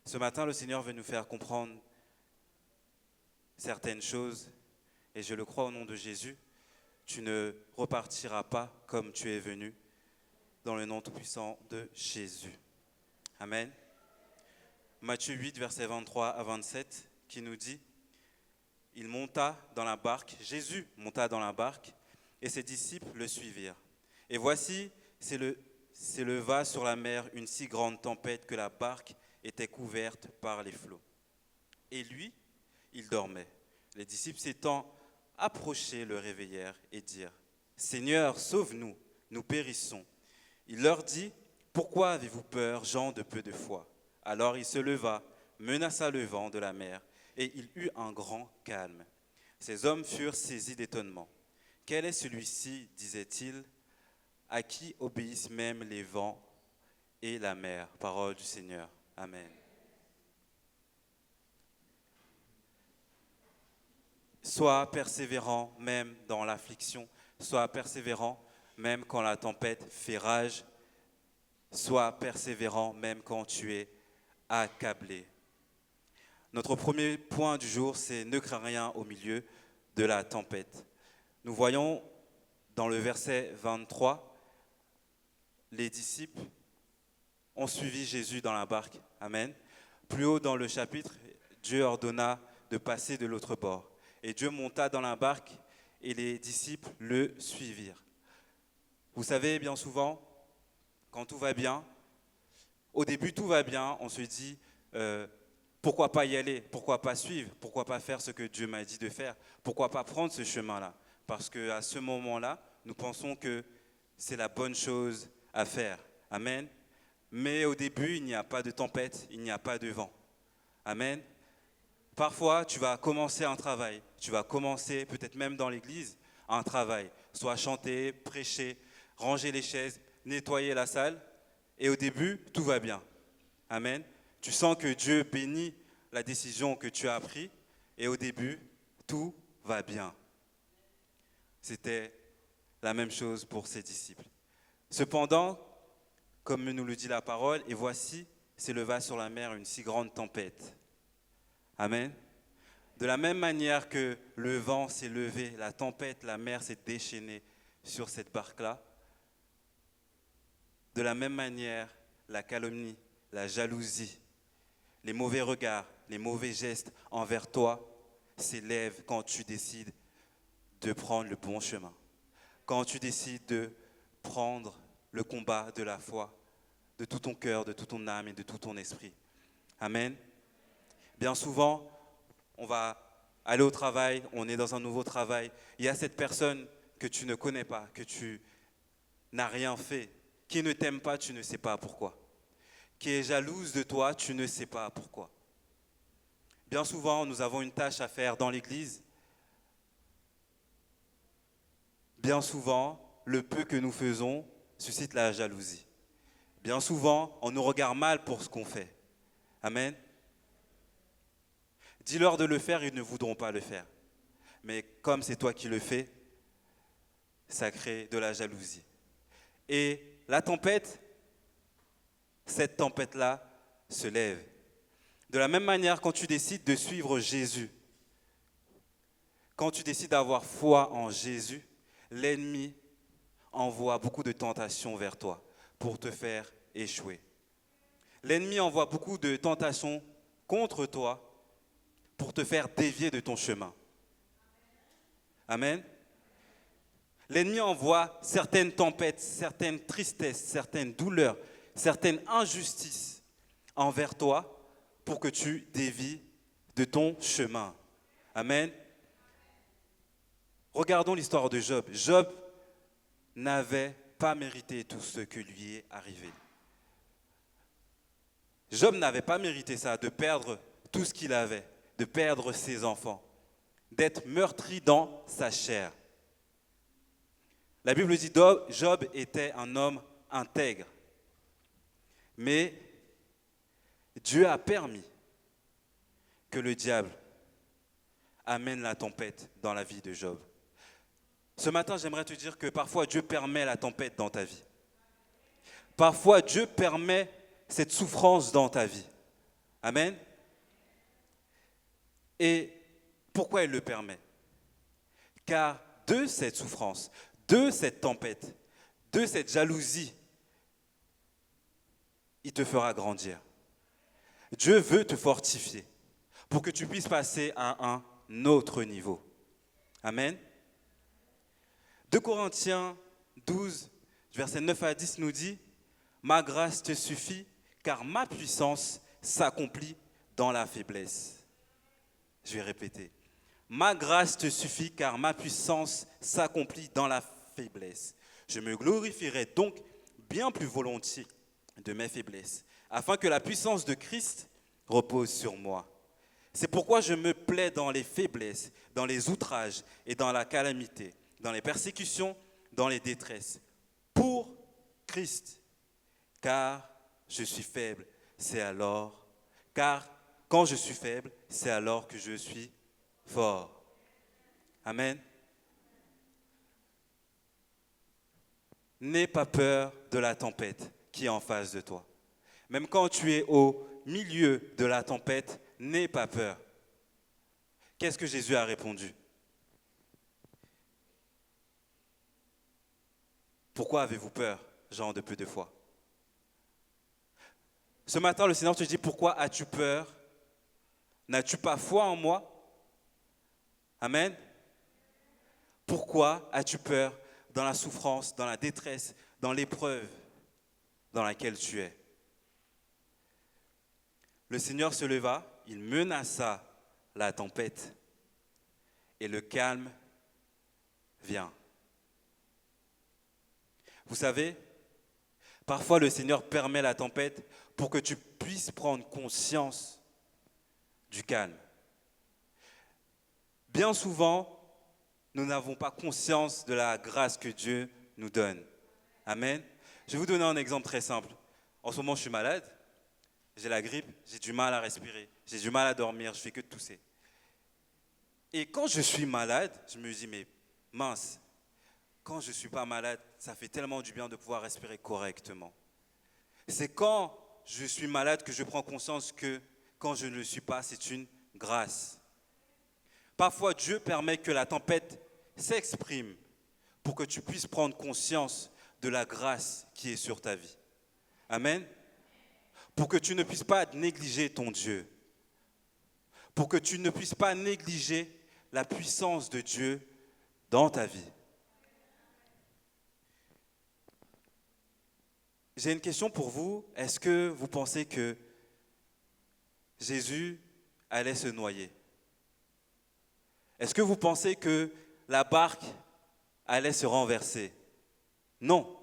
Ce matin, le Seigneur veut nous faire comprendre certaines choses, et je le crois au nom de Jésus, tu ne repartiras pas comme tu es venu, dans le nom tout-puissant de Jésus. Amen. Matthieu 8, versets 23 à 27, qui nous dit, il monta dans la barque, Jésus monta dans la barque, et ses disciples le suivirent. Et voici, s'éleva sur la mer une si grande tempête que la barque était couverte par les flots. Et lui, il dormait. Les disciples s'étant approchés le réveillèrent et dirent, « Seigneur, sauve-nous, nous périssons. » Il leur dit, « Pourquoi avez-vous peur, gens de peu de foi ?» Alors il se leva, menaça le vent de la mer, et il eut un grand calme. Ces hommes furent saisis d'étonnement. « Quel est celui-ci, disaient-ils, à qui obéissent même les vents et la mer ?» Parole du Seigneur. Amen. Sois persévérant même dans l'affliction, sois persévérant même quand la tempête fait rage, sois persévérant même quand tu es accablé. Notre premier point du jour, c'est ne crains rien au milieu de la tempête. Nous voyons dans le verset 23, les disciples ont suivi Jésus dans la barque. Amen. Plus haut dans le chapitre, Dieu ordonna de passer de l'autre bord. Et Dieu monta dans la barque et les disciples le suivirent. Vous savez, bien souvent, quand tout va bien, au début tout va bien, on se dit pourquoi pas y aller, pourquoi pas suivre, pourquoi pas faire ce que Dieu m'a dit de faire, pourquoi pas prendre ce chemin-là. Parce qu'à ce moment-là, nous pensons que c'est la bonne chose à faire. Amen. Mais au début, il n'y a pas de tempête, il n'y a pas de vent. Amen. Parfois, tu vas commencer un travail, tu vas commencer peut-être même dans l'église un travail, soit chanter, prêcher, ranger les chaises, nettoyer la salle, et au début, tout va bien. Amen. Tu sens que Dieu bénit la décision que tu as prise, et au début, tout va bien. C'était la même chose pour ses disciples. Cependant, comme nous le dit la parole, et voici, s'éleva sur la mer une si grande tempête. Amen. De la même manière que le vent s'est levé, la tempête, la mer s'est déchaînée sur cette barque-là, de la même manière, la calomnie, la jalousie, les mauvais regards, les mauvais gestes envers toi s'élèvent quand tu décides de prendre le bon chemin, quand tu décides de prendre le combat de la foi, de tout ton cœur, de toute ton âme et de tout ton esprit. Amen. Bien souvent, on va aller au travail, on est dans un nouveau travail. Il y a cette personne que tu ne connais pas, que tu n'as rien fait, qui ne t'aime pas, tu ne sais pas pourquoi, qui est jalouse de toi, tu ne sais pas pourquoi. Bien souvent, nous avons une tâche à faire dans l'église. Bien souvent, le peu que nous faisons suscite la jalousie. Bien souvent, on nous regarde mal pour ce qu'on fait. Amen. Dis-leur de le faire, ils ne voudront pas le faire. Mais comme c'est toi qui le fais, ça crée de la jalousie. Et la tempête, cette tempête-là se lève. De la même manière, quand tu décides de suivre Jésus, quand tu décides d'avoir foi en Jésus, l'ennemi envoie beaucoup de tentations vers toi pour te faire échouer. L'ennemi envoie beaucoup de tentations contre toi pour te faire dévier de ton chemin. Amen. L'ennemi envoie certaines tempêtes, certaines tristesses, certaines douleurs, certaines injustices envers toi pour que tu dévies de ton chemin. Amen. Regardons l'histoire de Job. Job n'avait pas mérité tout ce que lui est arrivé. Job n'avait pas mérité ça, de perdre tout ce qu'il avait, de perdre ses enfants, d'être meurtri dans sa chair. La Bible dit que Job était un homme intègre. Mais Dieu a permis que le diable amène la tempête dans la vie de Job. Ce matin, j'aimerais te dire que parfois Dieu permet la tempête dans ta vie. Parfois Dieu permet cette souffrance dans ta vie. Amen. Et Pourquoi il le permet? Car de cette souffrance, de cette tempête, de cette jalousie, il te fera grandir. Dieu veut te fortifier pour que tu puisses passer à un autre niveau. Amen. 2 Corinthiens 12, versets 9 à 10 nous dit « Ma grâce te suffit, car ma puissance s'accomplit dans la faiblesse. » Je vais répéter. « Ma grâce te suffit, car ma puissance s'accomplit dans la faiblesse. Je me glorifierai donc bien plus volontiers de mes faiblesses, afin que la puissance de Christ repose sur moi. C'est pourquoi je me plais dans les faiblesses, dans les outrages et dans la calamité, dans les persécutions, dans les détresses, pour Christ. Car je suis faible, car quand je suis faible, c'est alors que je suis fort. » Amen. N'aie pas peur de la tempête qui est en face de toi. Même quand tu es au milieu de la tempête, n'aie pas peur. Qu'est-ce que Jésus a répondu? Pourquoi avez-vous peur, gens de peu de foi? Ce matin, le Seigneur te dit, pourquoi as-tu peur? N'as-tu pas foi en moi? Amen. Pourquoi as-tu peur dans la souffrance, dans la détresse, dans l'épreuve dans laquelle tu es? Le Seigneur se leva, il menaça la tempête et le calme vient. Vous savez, parfois le Seigneur permet la tempête pour que tu puisses prendre conscience du calme. Bien souvent, nous n'avons pas conscience de la grâce que Dieu nous donne. Amen. Je vais vous donner un exemple très simple. En ce moment, je suis malade, j'ai la grippe, j'ai du mal à respirer, j'ai du mal à dormir, je fais que tousser. Et quand je suis malade, je me dis, mais mince, quand je ne suis pas malade, ça fait tellement du bien de pouvoir respirer correctement. C'est quand je suis malade que je prends conscience que quand je ne le suis pas, c'est une grâce. Parfois, Dieu permet que la tempête s'exprime pour que tu puisses prendre conscience de la grâce qui est sur ta vie. Amen. Pour que tu ne puisses pas négliger ton Dieu. Pour que tu ne puisses pas négliger la puissance de Dieu dans ta vie. J'ai une question pour vous. Est-ce que vous pensez que Jésus allait se noyer? Est-ce que vous pensez que la barque allait se renverser? Non.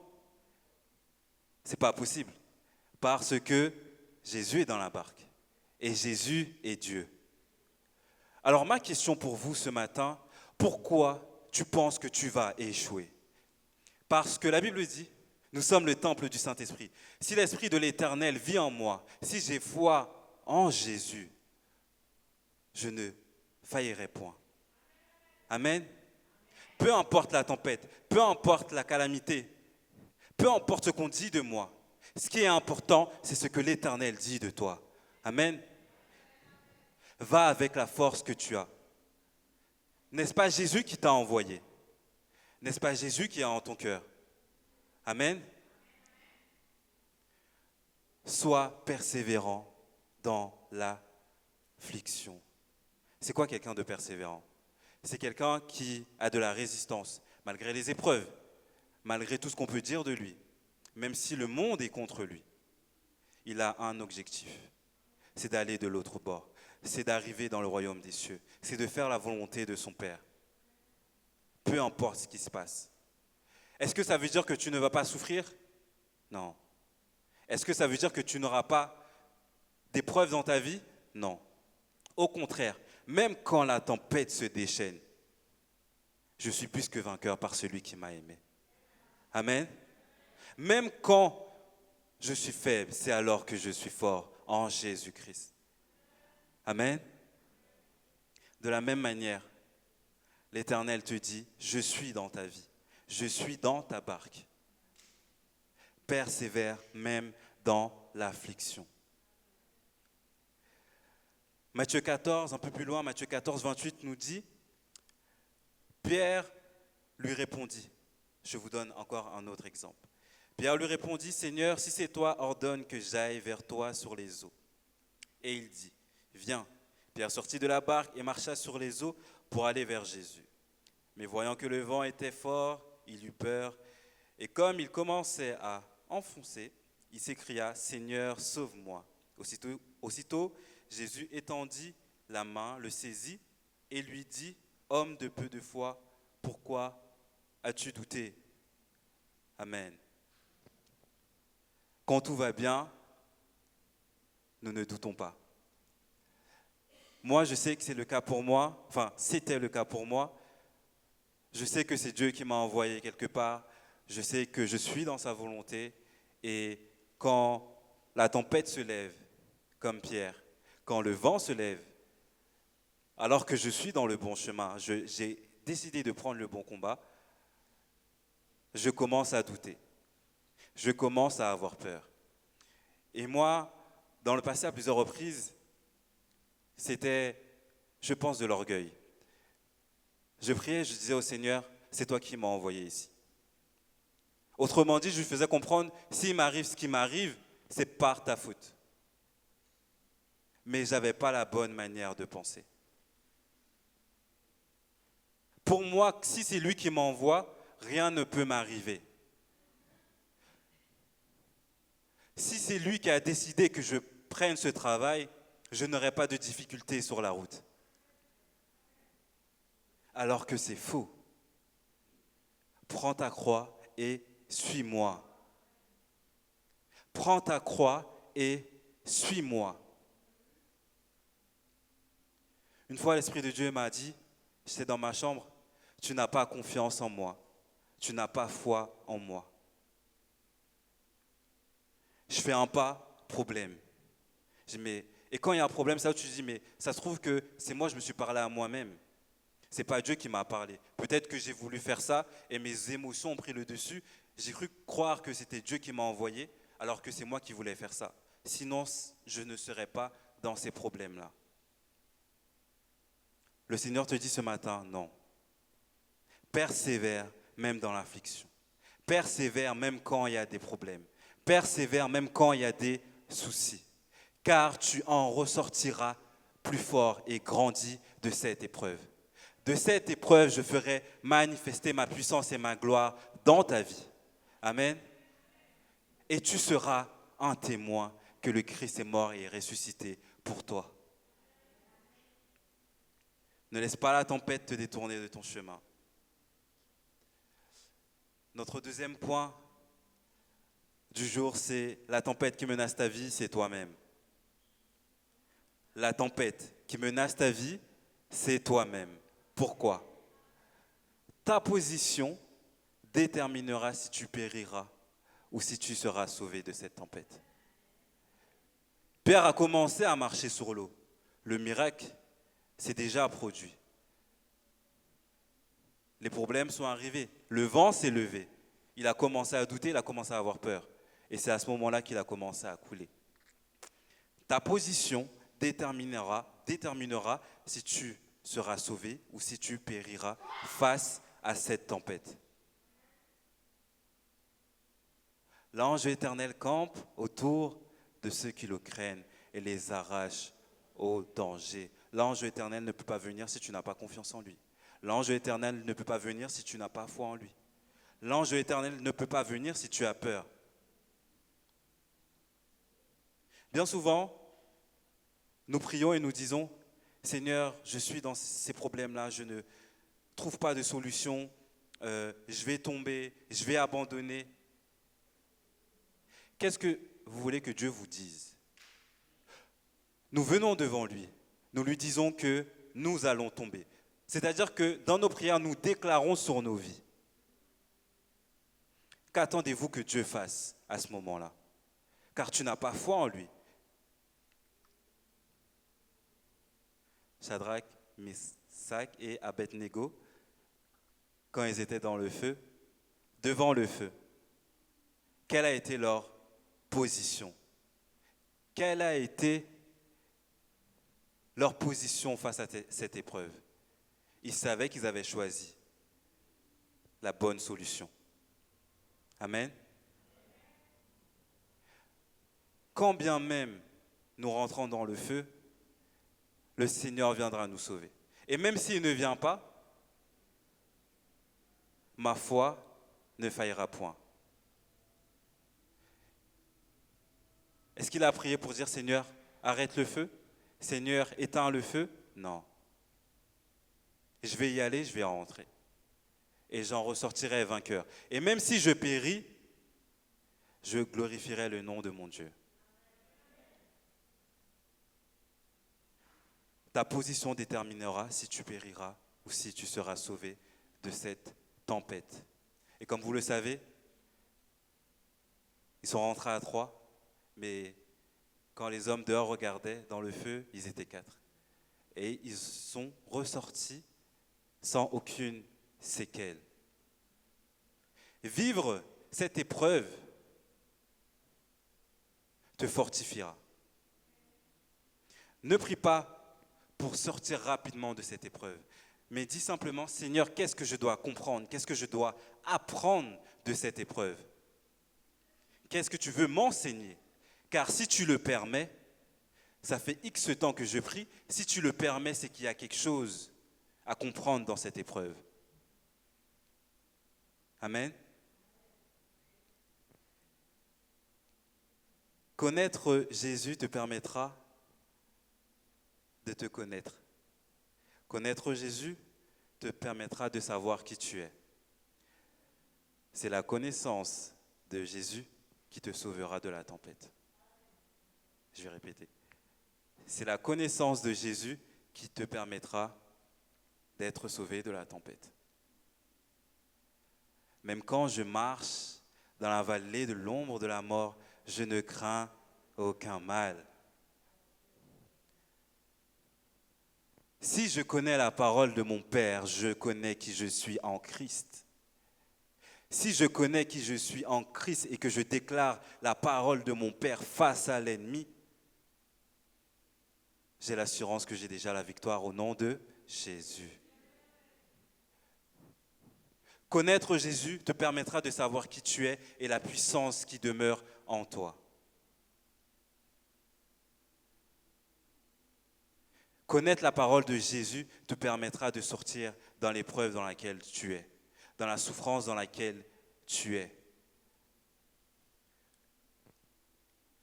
Ce n'est pas possible. Parce que Jésus est dans la barque. Et Jésus est Dieu. Alors ma question pour vous ce matin, pourquoi tu penses que tu vas échouer? Parce que la Bible dit, nous sommes le temple du Saint-Esprit. Si l'Esprit de l'Éternel vit en moi, si j'ai foi en Jésus, je ne faillirai point. Amen. Peu importe la tempête, peu importe la calamité, peu importe ce qu'on dit de moi, ce qui est important, c'est ce que l'Éternel dit de toi. Amen. Va avec la force que tu as. N'est-ce pas Jésus qui t'a envoyé? N'est-ce pas Jésus qui est en ton cœur? Amen. Sois persévérant dans l'affliction. C'est quoi quelqu'un de persévérant? C'est quelqu'un qui a de la résistance, malgré les épreuves, malgré tout ce qu'on peut dire de lui, même si le monde est contre lui. Il a un objectif, c'est d'aller de l'autre bord, c'est d'arriver dans le royaume des cieux, c'est de faire la volonté de son Père. Peu importe ce qui se passe. Est-ce que ça veut dire que tu ne vas pas souffrir? Non. Est-ce que ça veut dire que tu n'auras pas d'épreuves dans ta vie? Non. Au contraire, même quand la tempête se déchaîne, je suis plus que vainqueur par celui qui m'a aimé. Amen. Même quand je suis faible, c'est alors que je suis fort en Jésus-Christ. Amen. De la même manière, l'Éternel te dit, je suis dans ta vie. Je suis dans ta barque. Persévère même dans l'affliction. Matthieu 14, un peu plus loin, Matthieu 14, 28 nous dit, Pierre lui répondit, je vous donne encore un autre exemple. Pierre lui répondit, Seigneur, si c'est toi, ordonne que j'aille vers toi sur les eaux. Et il dit, viens. Pierre sortit de la barque et marcha sur les eaux pour aller vers Jésus. Mais voyant que le vent était fort, il eut peur. Et comme il commençait à enfoncer, il s'écria, Seigneur, sauve-moi. Aussitôt, Jésus étendit la main, le saisit et lui dit, homme de peu de foi, pourquoi as-tu douté? Amen. Quand tout va bien, nous ne doutons pas. Moi, je sais que c'est le cas pour moi, enfin, c'était le cas pour moi. Je sais que c'est Dieu qui m'a envoyé quelque part. Je sais que je suis dans sa volonté. Et quand la tempête se lève, comme Pierre, quand le vent se lève, alors que je suis dans le bon chemin, j'ai décidé de prendre le bon combat, je commence à douter. Je commence à avoir peur. Et moi, dans le passé, à plusieurs reprises, c'était, je pense, de l'orgueil. Je priais, je disais au Seigneur, c'est toi qui m'as envoyé ici. Autrement dit, je lui faisais comprendre, s'il m'arrive ce qui m'arrive, c'est par ta faute. Mais je n'avais pas la bonne manière de penser. Pour moi, si c'est lui qui m'envoie, rien ne peut m'arriver. Si c'est lui qui a décidé que je prenne ce travail, je n'aurai pas de difficultés sur la route. Alors que c'est faux. Prends ta croix et suis-moi. Prends ta croix et suis-moi. Une fois, l'Esprit de Dieu m'a dit, j'étais dans ma chambre, tu n'as pas confiance en moi, tu n'as pas foi en moi. Je fais un pas, problème. Je dis, et quand il y a un problème, ça, tu dis, mais ça se trouve que c'est moi, je me suis parlé à moi-même. Ce n'est pas Dieu qui m'a parlé. Peut-être que j'ai voulu faire ça et mes émotions ont pris le dessus. J'ai cru croire que c'était Dieu qui m'a envoyé, alors que c'est moi qui voulais faire ça. Sinon, je ne serais pas dans ces problèmes-là. Le Seigneur te dit ce matin, non. Persévère même dans l'affliction. Persévère même quand il y a des problèmes. Persévère même quand il y a des soucis. Car tu en ressortiras plus fort et grandi de cette épreuve. De cette épreuve, je ferai manifester ma puissance et ma gloire dans ta vie. Amen. Et tu seras un témoin que le Christ est mort et est ressuscité pour toi. Ne laisse pas la tempête te détourner de ton chemin. Notre deuxième point du jour, c'est la tempête qui menace ta vie, c'est toi-même. La tempête qui menace ta vie, c'est toi-même. Pourquoi? Ta position déterminera si tu périras ou si tu seras sauvé de cette tempête. Pierre a commencé à marcher sur l'eau. Le miracle s'est déjà produit. Les problèmes sont arrivés. Le vent s'est levé. Il a commencé à douter, il a commencé à avoir peur. Et c'est à ce moment-là qu'il a commencé à couler. Ta position déterminera si tu seras sauvé ou si tu périras face à cette tempête. L'ange éternel campe autour de ceux qui le craignent et les arrache au danger. L'ange éternel ne peut pas venir si tu n'as pas confiance en lui. L'ange éternel ne peut pas venir si tu n'as pas foi en lui. L'ange éternel ne peut pas venir si tu as peur. Bien souvent, nous prions et nous disons, Seigneur, je suis dans ces problèmes-là, je ne trouve pas de solution, je vais tomber, je vais abandonner. Qu'est-ce que vous voulez que Dieu vous dise? Nous venons devant lui, nous lui disons que nous allons tomber. C'est-à-dire que dans nos prières, nous déclarons sur nos vies. Qu'attendez-vous que Dieu fasse à ce moment-là? Car tu n'as pas foi en lui. Shadrach, Meshach et Abednego, quand ils étaient dans le feu, devant le feu, quelle a été leur position? Quelle a été leur position face à cette épreuve. Ils savaient qu'ils avaient choisi la bonne solution. Amen. Quand bien même nous rentrons dans le feu, le Seigneur viendra nous sauver. Et même s'il ne vient pas, ma foi ne faillira point. Est-ce qu'il a prié pour dire, Seigneur, arrête le feu? Seigneur, éteins le feu? Non. Je vais y aller, je vais rentrer. Et j'en ressortirai vainqueur. Et même si je péris, je glorifierai le nom de mon Dieu. Ta position déterminera si tu périras ou si tu seras sauvé de cette tempête. Et comme vous le savez, ils sont rentrés à 3, mais quand les hommes dehors regardaient dans le feu, ils étaient 4. Et ils sont ressortis sans aucune séquelle. Vivre cette épreuve te fortifiera. Ne prie pas pour sortir rapidement de cette épreuve, mais dis simplement, Seigneur, qu'est-ce que je dois comprendre? Qu'est-ce que je dois apprendre de cette épreuve? Qu'est-ce que tu veux m'enseigner? Car si tu le permets, ça fait X temps que je prie, si tu le permets, c'est qu'il y a quelque chose à comprendre dans cette épreuve. Amen. Connaître Jésus te permettra de te connaître. Connaître Jésus te permettra de savoir qui tu es. C'est la connaissance de Jésus qui te sauvera de la tempête. Je vais répéter. C'est la connaissance de Jésus qui te permettra d'être sauvé de la tempête. Même quand je marche dans la vallée de l'ombre de la mort, je ne crains aucun mal. Si je connais la parole de mon Père, je connais qui je suis en Christ. Si je connais qui je suis en Christ et que je déclare la parole de mon Père face à l'ennemi, j'ai l'assurance que j'ai déjà la victoire au nom de Jésus. Connaître Jésus te permettra de savoir qui tu es et la puissance qui demeure en toi. Connaître la parole de Jésus te permettra de sortir dans l'épreuve dans laquelle tu es, dans la souffrance dans laquelle tu es.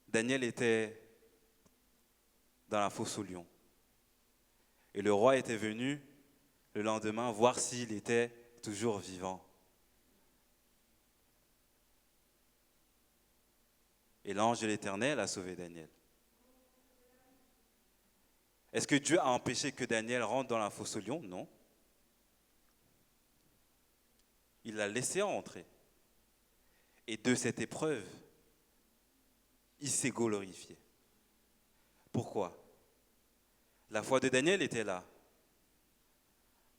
Daniel était dans la fosse aux lions. Et le roi était venu le lendemain voir s'il était toujours vivant. Et l'ange de l'Éternel a sauvé Daniel. Est-ce que Dieu a empêché que Daniel rentre dans la fosse aux lions? Non. Il l'a laissé entrer. Et de cette épreuve, il s'est glorifié. Pourquoi? La foi de Daniel était là.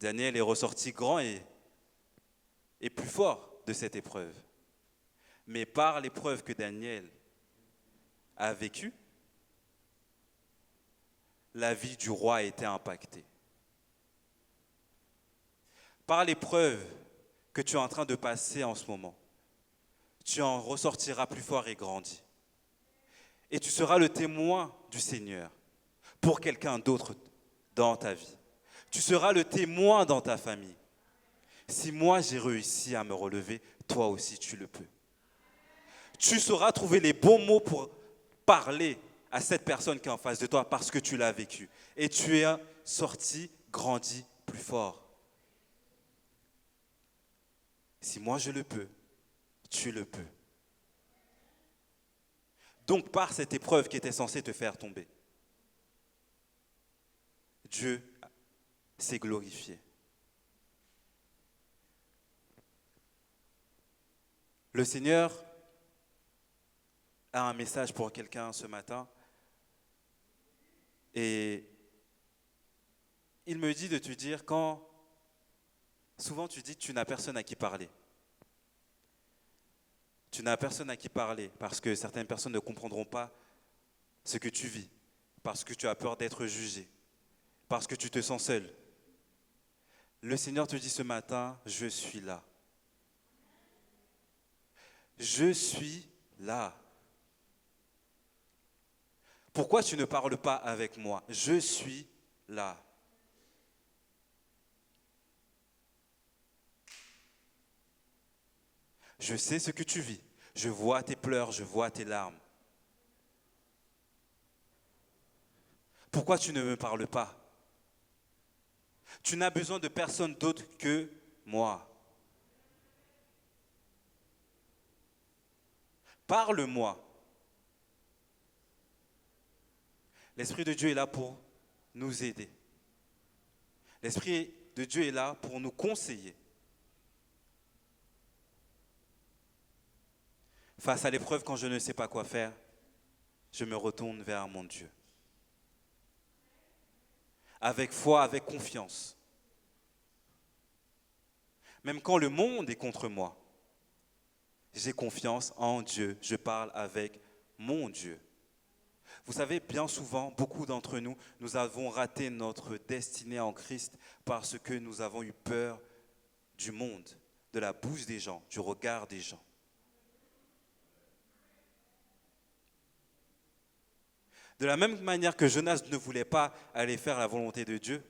Daniel est ressorti grand et plus fort de cette épreuve. Mais par l'épreuve que Daniel a vécue, la vie du roi a été impactée. Par l'épreuve que tu es en train de passer en ce moment, tu en ressortiras plus fort et grandi. Et tu seras le témoin du Seigneur pour quelqu'un d'autre dans ta vie. Tu seras le témoin dans ta famille. Si moi j'ai réussi à me relever, toi aussi tu le peux. Tu sauras trouver les bons mots pour parler à cette personne qui est en face de toi parce que tu l'as vécu. Et tu es sorti, grandi plus fort. Si moi je le peux, tu le peux. Donc par cette épreuve qui était censée te faire tomber, Dieu s'est glorifié. Le Seigneur a un message pour quelqu'un ce matin et il me dit de te dire quand souvent tu dis que tu n'as personne à qui parler. Tu n'as personne à qui parler parce que certaines personnes ne comprendront pas ce que tu vis, parce que tu as peur d'être jugé. parce que tu te sens seul. Le Seigneur te dit ce matin, je suis là. Je suis là. Pourquoi tu ne parles pas avec moi? Je suis là. Je sais ce que tu vis. Je vois tes pleurs, je vois tes larmes. Pourquoi tu ne me parles pas? Tu n'as besoin de personne d'autre que moi. Parle-moi. L'Esprit de Dieu est là pour nous aider. L'Esprit de Dieu est là pour nous conseiller. Face à l'épreuve, quand je ne sais pas quoi faire, je me retourne vers mon Dieu. Avec foi, avec confiance. Même quand le monde est contre moi, j'ai confiance en Dieu. Je parle avec mon Dieu. Vous savez, bien souvent, beaucoup d'entre nous, nous avons raté notre destinée en Christ parce que nous avons eu peur du monde, de la bouche des gens, du regard des gens. De la même manière que Jonas ne voulait pas aller faire la volonté de Dieu,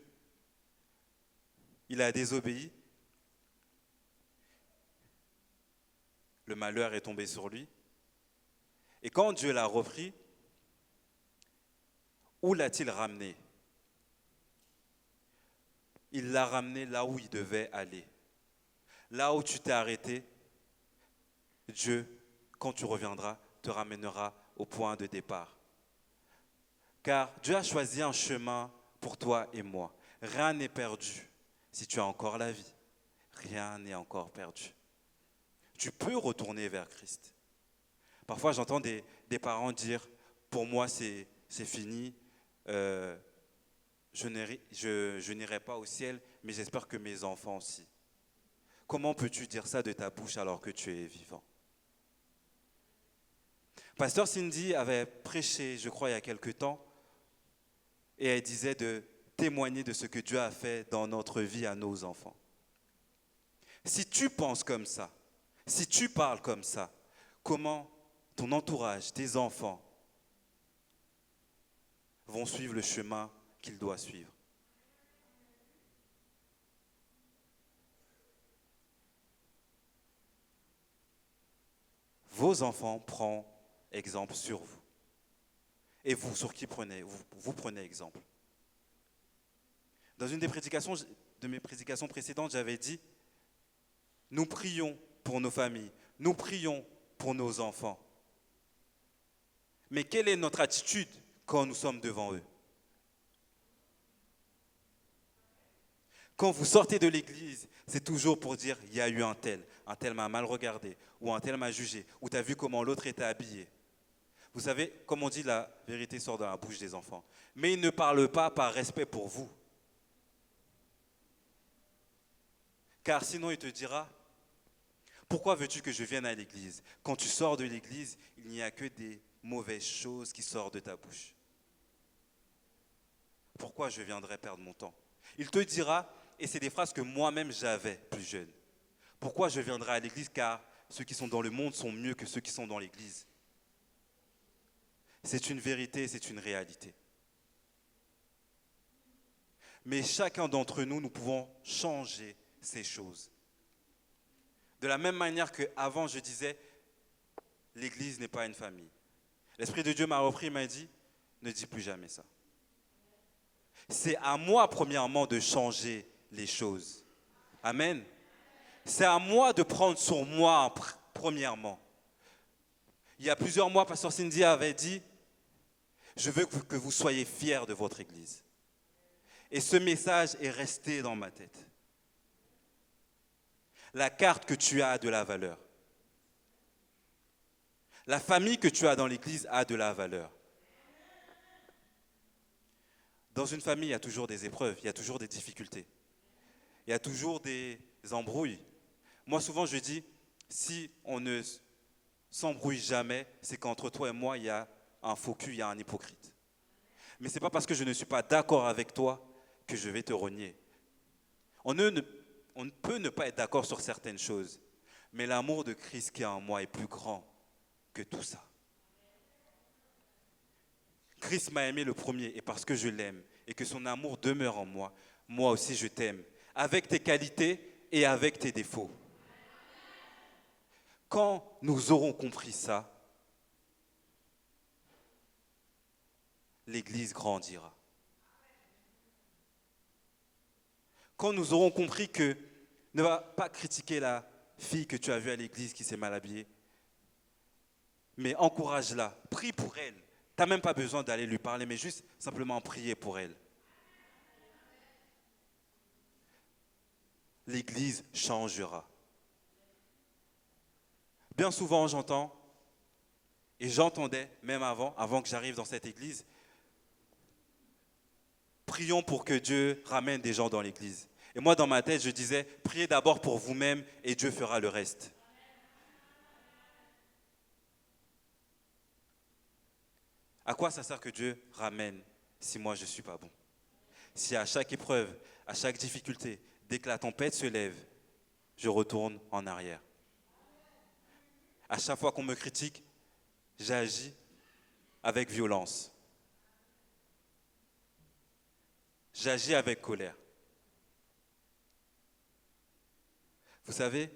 il a désobéi. Le malheur est tombé sur lui. Et quand Dieu l'a repris, où l'a-t-il ramené? Il l'a ramené là où il devait aller. Là où tu t'es arrêté, Dieu, quand tu reviendras, te ramènera au point de départ. Car Dieu a choisi un chemin pour toi et moi. Rien n'est perdu si tu as encore la vie. Rien n'est encore perdu. Tu peux retourner vers Christ. Parfois, j'entends des parents dire, pour moi, c'est fini, je n'irai pas au ciel, mais j'espère que mes enfants aussi. Comment peux-tu dire ça de ta bouche alors que tu es vivant? Pasteur Cindy avait prêché, je crois, il y a quelque temps, et elle disait de témoigner de ce que Dieu a fait dans notre vie à nos enfants. Si tu penses comme ça, si tu parles comme ça, comment ton entourage, tes enfants vont suivre le chemin qu'ils doivent suivre? Vos enfants prennent exemple sur vous. Et vous, sur qui vous prenez exemple? Dans une de mes prédications précédentes, j'avais dit, nous prions pour nos familles, nous prions pour nos enfants. Mais quelle est notre attitude quand nous sommes devant eux? Quand vous sortez de l'église, c'est toujours pour dire, il y a eu un tel m'a mal regardé, ou un tel m'a jugé, ou tu as vu comment l'autre était habillé. Vous savez, comme on dit, la vérité sort de la bouche des enfants. Mais ils ne parlent pas par respect pour vous. Car sinon, il te dira, pourquoi veux-tu que je vienne à l'église? Quand tu sors de l'église, il n'y a que des mauvaises choses qui sortent de ta bouche. Pourquoi je viendrais perdre mon temps? Il te dira, et c'est des phrases que moi-même j'avais plus jeune, pourquoi je viendrai à l'église? Car ceux qui sont dans le monde sont mieux que ceux qui sont dans l'église. C'est une vérité, c'est une réalité. Mais chacun d'entre nous, nous pouvons changer ces choses. De la même manière qu'avant, je disais, l'église n'est pas une famille. L'Esprit de Dieu m'a repris et m'a dit, ne dis plus jamais ça. C'est à moi, premièrement, de changer les choses. Amen. C'est à moi de prendre sur moi, premièrement. Il y a plusieurs mois, Pasteur Cindy avait dit, je veux que vous soyez fiers de votre église. Et ce message est resté dans ma tête. La carte que tu as a de la valeur. La famille que tu as dans l'église a de la valeur. Dans une famille, il y a toujours des épreuves, il y a toujours des difficultés. Il y a toujours des embrouilles. Moi, souvent, je dis, si on ne s'embrouille jamais, c'est qu'entre toi et moi, il y a un faux cul, il y a un hypocrite. Mais ce n'est pas parce que je ne suis pas d'accord avec toi que je vais te renier. On ne peut ne pas être d'accord sur certaines choses, mais l'amour de Christ qui est en moi est plus grand que tout ça. Christ m'a aimé le premier, et parce que je l'aime, et que son amour demeure en moi, moi aussi je t'aime, avec tes qualités et avec tes défauts. Quand nous aurons compris ça, l'Église grandira. Quand nous aurons compris que ne va pas critiquer la fille que tu as vue à l'église qui s'est mal habillée, mais encourage-la, prie pour elle. Tu n'as même pas besoin d'aller lui parler, mais juste simplement prier pour elle. L'Église changera. Bien souvent, j'entends, et j'entendais même avant que j'arrive dans cette église, prions pour que Dieu ramène des gens dans l'église. Et moi, dans ma tête, je disais, priez d'abord pour vous-même et Dieu fera le reste. À quoi ça sert que Dieu ramène si moi je ne suis pas bon? Si à chaque épreuve, à chaque difficulté, dès que la tempête se lève, je retourne en arrière. À chaque fois qu'on me critique, j'agis avec violence. J'agis avec colère. Vous savez,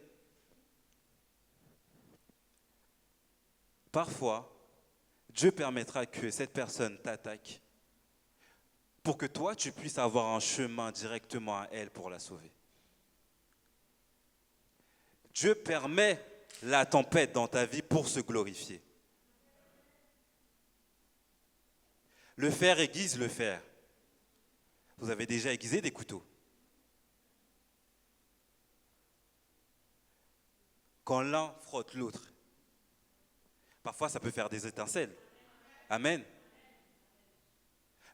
parfois, Dieu permettra que cette personne t'attaque pour que toi, tu puisses avoir un chemin directement à elle pour la sauver. Dieu permet la tempête dans ta vie pour se glorifier. Le fer aiguise le fer. Vous avez déjà aiguisé des couteaux. Quand l'un frotte l'autre, parfois ça peut faire des étincelles. Amen.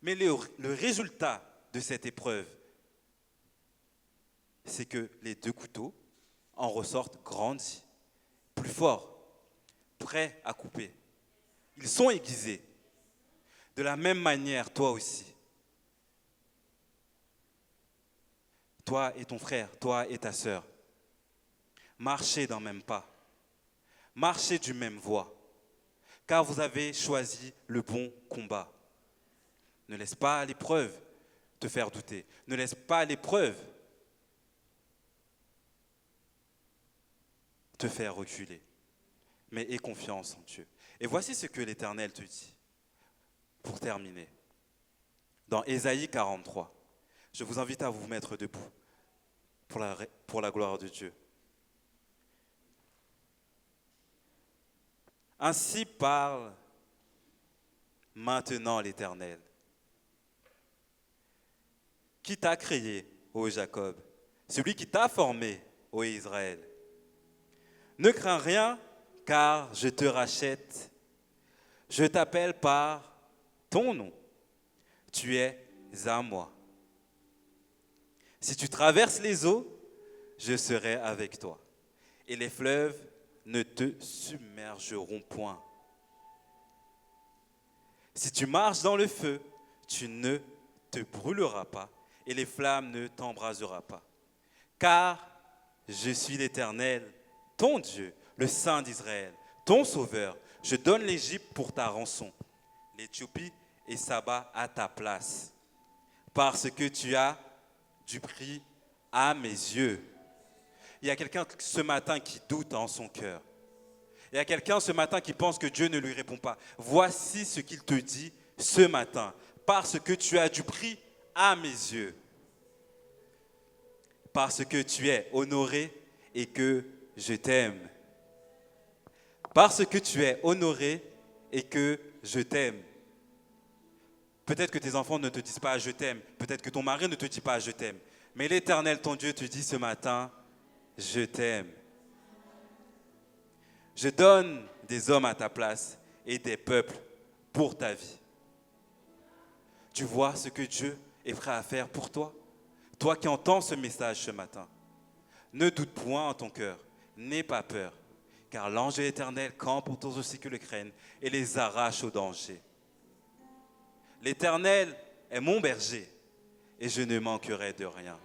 Mais le résultat de cette épreuve, c'est que les deux couteaux en ressortent grandis, plus forts, prêts à couper. Ils sont aiguisés. De la même manière, toi aussi. Toi et ton frère, toi et ta sœur, marchez dans le même pas. Marchez du même voie, car vous avez choisi le bon combat. Ne laisse pas l'épreuve te faire douter. Ne laisse pas l'épreuve te faire reculer. Mais aie confiance en Dieu. Et voici ce que l'Éternel te dit, pour terminer. Dans Ésaïe 43, je vous invite à vous mettre debout pour la gloire de Dieu. Ainsi parle maintenant l'Éternel, qui t'a créé, ô Jacob, celui qui t'a formé, ô Israël. Ne crains rien, car je te rachète. Je t'appelle par ton nom. Tu es à moi. Si tu traverses les eaux, je serai avec toi. Et les fleuves ne te submergeront point. Si tu marches dans le feu, tu ne te brûleras pas, et les flammes ne t'embraseront pas. Car je suis l'Éternel, ton Dieu, le Saint d'Israël, ton Sauveur. Je donne l'Égypte pour ta rançon, l'Éthiopie et Saba à ta place, parce que tu as du prix à mes yeux. Il y a quelqu'un ce matin qui doute en son cœur. Il y a quelqu'un ce matin qui pense que Dieu ne lui répond pas. Voici ce qu'il te dit ce matin. Parce que tu as du prix à mes yeux. Parce que tu es honoré et que je t'aime. Parce que tu es honoré et que je t'aime. Peut-être que tes enfants ne te disent pas « je t'aime ». Peut-être que ton mari ne te dit pas « je t'aime ». Mais l'Éternel, ton Dieu, te dit ce matin « je t'aime ». Je donne des hommes à ta place et des peuples pour ta vie. Tu vois ce que Dieu est prêt à faire pour toi? Toi qui entends ce message ce matin, ne doute point en ton cœur, n'aie pas peur, car l'ange de l'Éternel campe autour de ceux qui le craignent et les arrache au danger. L'Éternel est mon berger, et je ne manquerai de rien.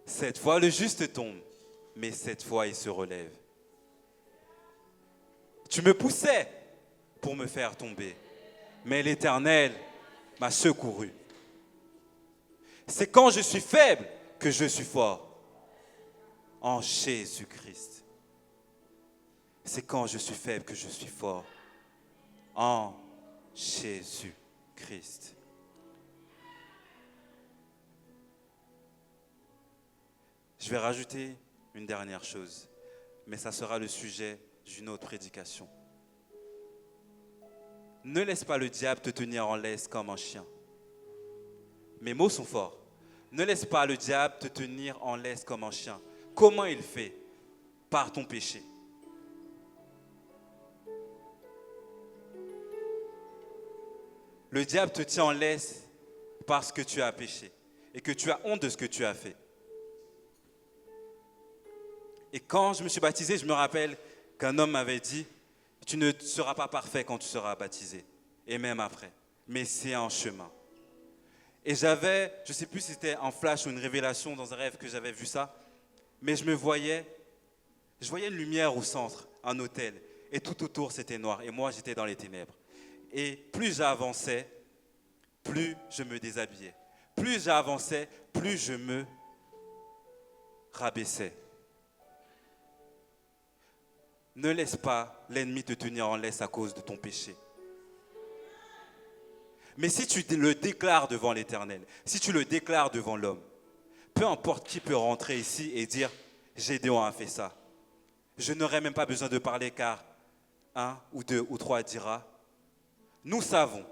7 fois le juste tombe, mais 7 fois il se relève. Tu me poussais pour me faire tomber, mais l'Éternel m'a secouru. C'est quand je suis faible que je suis fort. En Jésus-Christ. C'est quand je suis faible que je suis fort. En Jésus-Christ. Je vais rajouter une dernière chose, mais ça sera le sujet d'une autre prédication. Ne laisse pas le diable te tenir en laisse comme un chien. Mes mots sont forts. Ne laisse pas le diable te tenir en laisse comme un chien. Comment il fait? Par ton péché. Le diable te tient en laisse parce que tu as péché et que tu as honte de ce que tu as fait. Et quand je me suis baptisé, je me rappelle qu'un homme m'avait dit, tu ne seras pas parfait quand tu seras baptisé, et même après, mais c'est un chemin. Et j'avais, je ne sais plus si c'était un flash ou une révélation dans un rêve que j'avais vu ça, mais je voyais une lumière au centre, un autel, et tout autour c'était noir, et moi j'étais dans les ténèbres. Et plus j'avançais, plus je me déshabillais. Plus j'avançais, plus je me rabaissais. Ne laisse pas l'ennemi te tenir en laisse à cause de ton péché. Mais si tu le déclares devant l'Éternel, si tu le déclares devant l'homme, peu importe qui peut rentrer ici et dire « Gédéon a fait ça ». Je n'aurai même pas besoin de parler car 1 ou 2 ou 3 dira « Nous savons,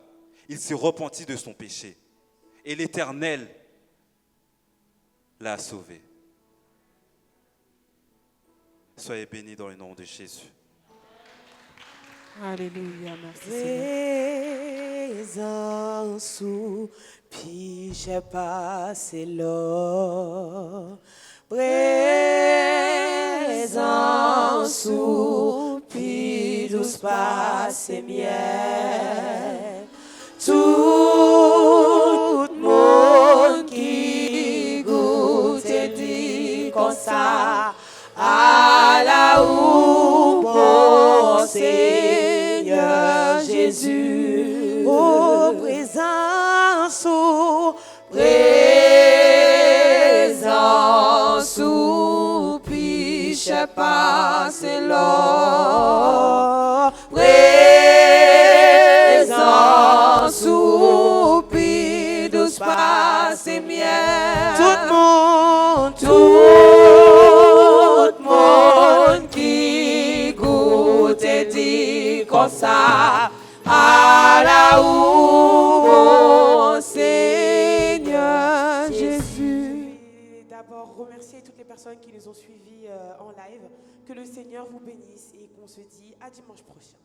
il s'est repenti de son péché et l'Éternel l'a sauvé ». Soyez bénis dans le nom de Jésus. Alléluia, merci Seigneur. Présence où puis j'ai passé là. Présence où puis douce passe miel. Tout monde qui goûte et dit comme ça. À la où bon Seigneur Jésus, ô présence, puis je passe là. Présence, puis douce passe miel. Tout le monde qui goûte et dit comme ça, à la où, Seigneur Jésus. D'abord, remercier toutes les personnes qui nous ont suivis en live. Que le Seigneur vous bénisse et qu'on se dit à dimanche prochain.